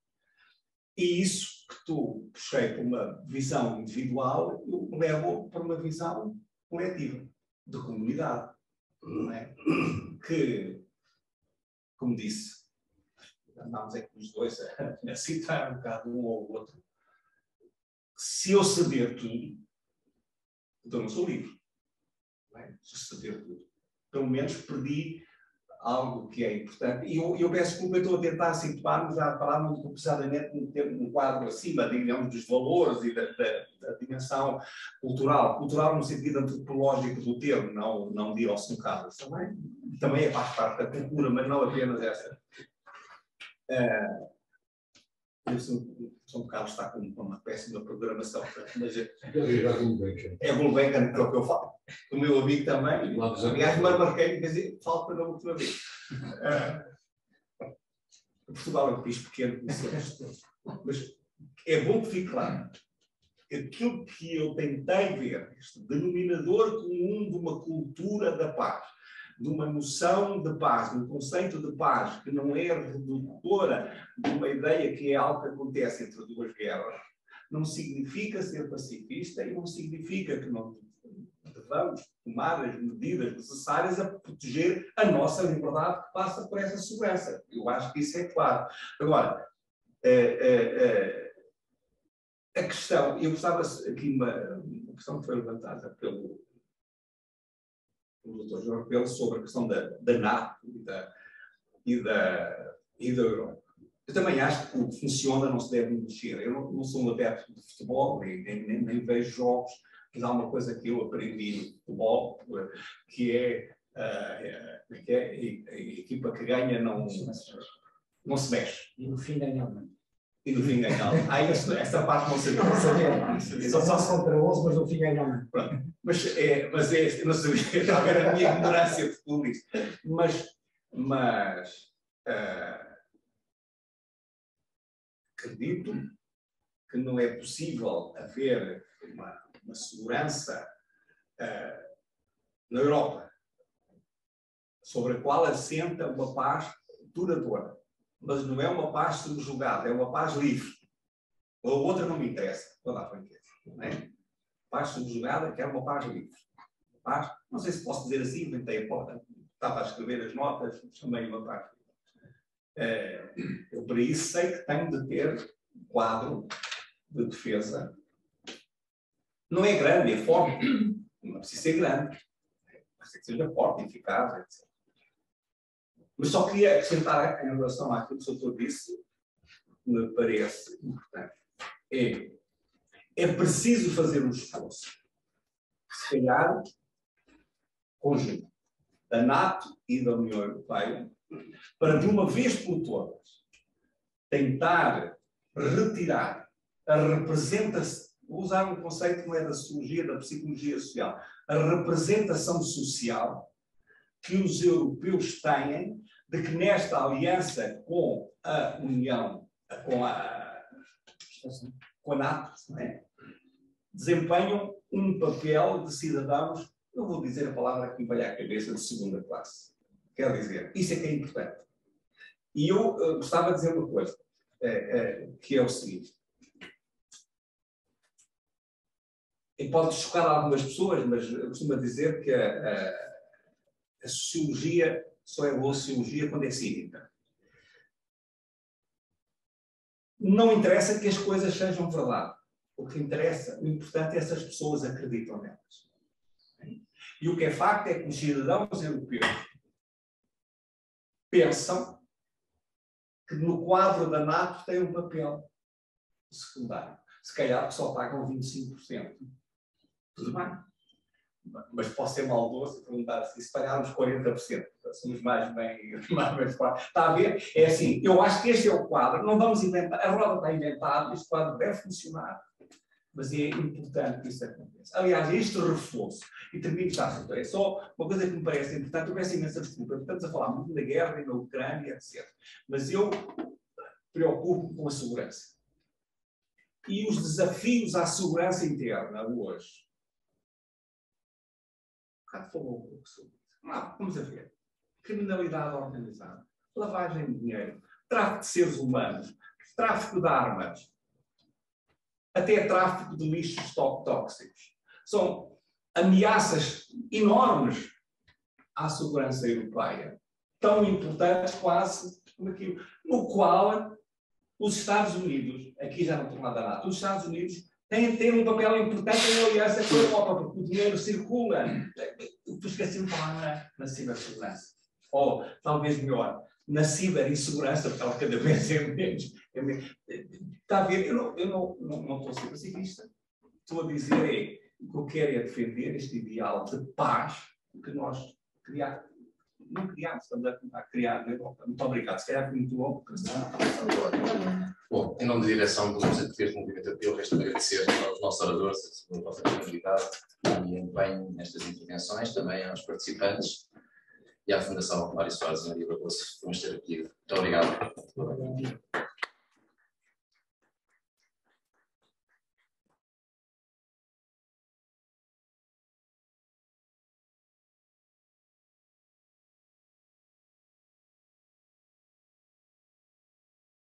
E isso que tu puxei para uma visão individual, eu levo para uma visão coletiva, de comunidade. Não é? Que, como disse, andámos aqui os dois a citar um bocado um ou outro. Se eu saber tudo, então não sou livre. Não é? Se eu saber tudo. Pelo menos perdi algo que é importante. E eu peço desculpa, eu estou a tentar situar-me, já falar muito pesadamente num quadro acima, digamos, dos valores e da dimensão cultural. Cultural no sentido antropológico do termo, não de Orson Carlos. Também também faz parte da cultura, mas não apenas essa. O São Carlos está com uma péssima programação, mas é Gulbenkian que é o que eu falo. O meu amigo também, aliás, marquei, quer dizer, falta na última vez. Portugal é um país pequeno, mas é bom que fique claro que aquilo que eu tentei ver, este denominador comum de uma cultura da paz, de uma noção de paz, de um conceito de paz que não é redutora de uma ideia que é algo que acontece entre duas guerras, não significa ser pacifista e não significa que não devamos tomar as medidas necessárias a proteger a nossa liberdade que passa por essa segurança. Eu acho que isso é claro. Agora, a questão, eu gostava aqui uma questão que foi levantada pelo Dr. João Rebelo sobre a questão da NATO e da Europa. Eu também acho que o que funciona não se deve mexer. Eu não sou um adepto de futebol, nem vejo jogos, mas há uma coisa que eu aprendi no futebol, que é a equipa que ganha não se mexe. E no fim ganhava. E no fim ganhava. Essa parte não sabia. Só contra 11, mas no fim ganhava. Mas não sabia, talvez a minha ignorância de futebolista. Mas acredito que não é possível haver uma segurança na Europa sobre a qual assenta uma paz duradoura. Mas não é uma paz subjugada, é uma paz livre. A outra não me interessa, toda a franqueza. Não é? Paz subjugada, quero uma paz livre. Paz, não sei se posso dizer assim, inventei a porta. Estava a escrever as notas, chamei uma paz livre. Eu, para isso, sei que tenho de ter um quadro de defesa. Não é grande, é forte. Não precisa ser grande. Precisa que seja forte, eficaz, etc. Mas só queria acrescentar em relação àquilo que o doutor disse, que me parece importante. É preciso fazer um esforço, se calhar, conjunto, da NATO e da União Europeia, para de uma vez por todas tentar retirar a representação, vou usar um conceito que não é da sociologia, da psicologia social, a representação social que os europeus têm de que nesta aliança com a União, com a NATO, não é? Desempenham um papel de cidadãos, eu vou dizer a palavra que me vai à cabeça, de segunda classe. Quer dizer, isso é que é importante. E eu gostava de dizer uma coisa, que é o seguinte. E pode chocar algumas pessoas, mas eu costumo dizer que a sociologia só é boa sociologia quando é cínica. Não interessa que as coisas sejam verdade. O que interessa, o importante é se as pessoas acreditam nelas. E o que é facto é que os cidadãos europeus pensam que no quadro da NATO tem um papel secundário. Se calhar que só pagam 25%. Tudo bem. Mas posso ser maldoso e perguntar assim, se pagarmos 40%, somos mais bem está a ver? É assim, eu acho que este é o quadro, não vamos inventar, a roda está inventada, este quadro deve funcionar, mas é importante que isso aconteça. Aliás, este reforço, e termino já, é só uma coisa que me parece importante, eu peço imensa desculpa, estamos a falar muito da guerra e na Ucrânia, etc. Mas eu preocupo-me com a segurança. E os desafios à segurança interna hoje, falou um pouco sobre isso. Vamos a ver. Criminalidade organizada, lavagem de dinheiro, tráfico de seres humanos, tráfico de armas, até tráfico de lixos tóxicos. São ameaças enormes à segurança europeia, tão importantes quase como aquilo, no qual os Estados Unidos, aqui já não estou nada NATO, os Estados Unidos têm de ter um papel importante em aliança com a Europa, porque o dinheiro circula. Eu esqueci de falar na cibersegurança. Ou, talvez melhor, na ciberinsegurança, porque ela cada vez é menos. Está a ver? Eu não estou a ser pacifista. Estou a dizer o que eu quero é defender este ideal de paz que nós criamos. não criámos, estamos a criar na Europa. Muito obrigado. Se calhar foi muito longo. Bom, em nome da direção do Conselho Português do Movimento Europeu, resta-me agradecer aos nossos oradores a vossa disponibilidade e empenho nestas intervenções, também aos participantes e à Fundação Mário Soares e Maria Barroso por nos ter aqui. Muito obrigado.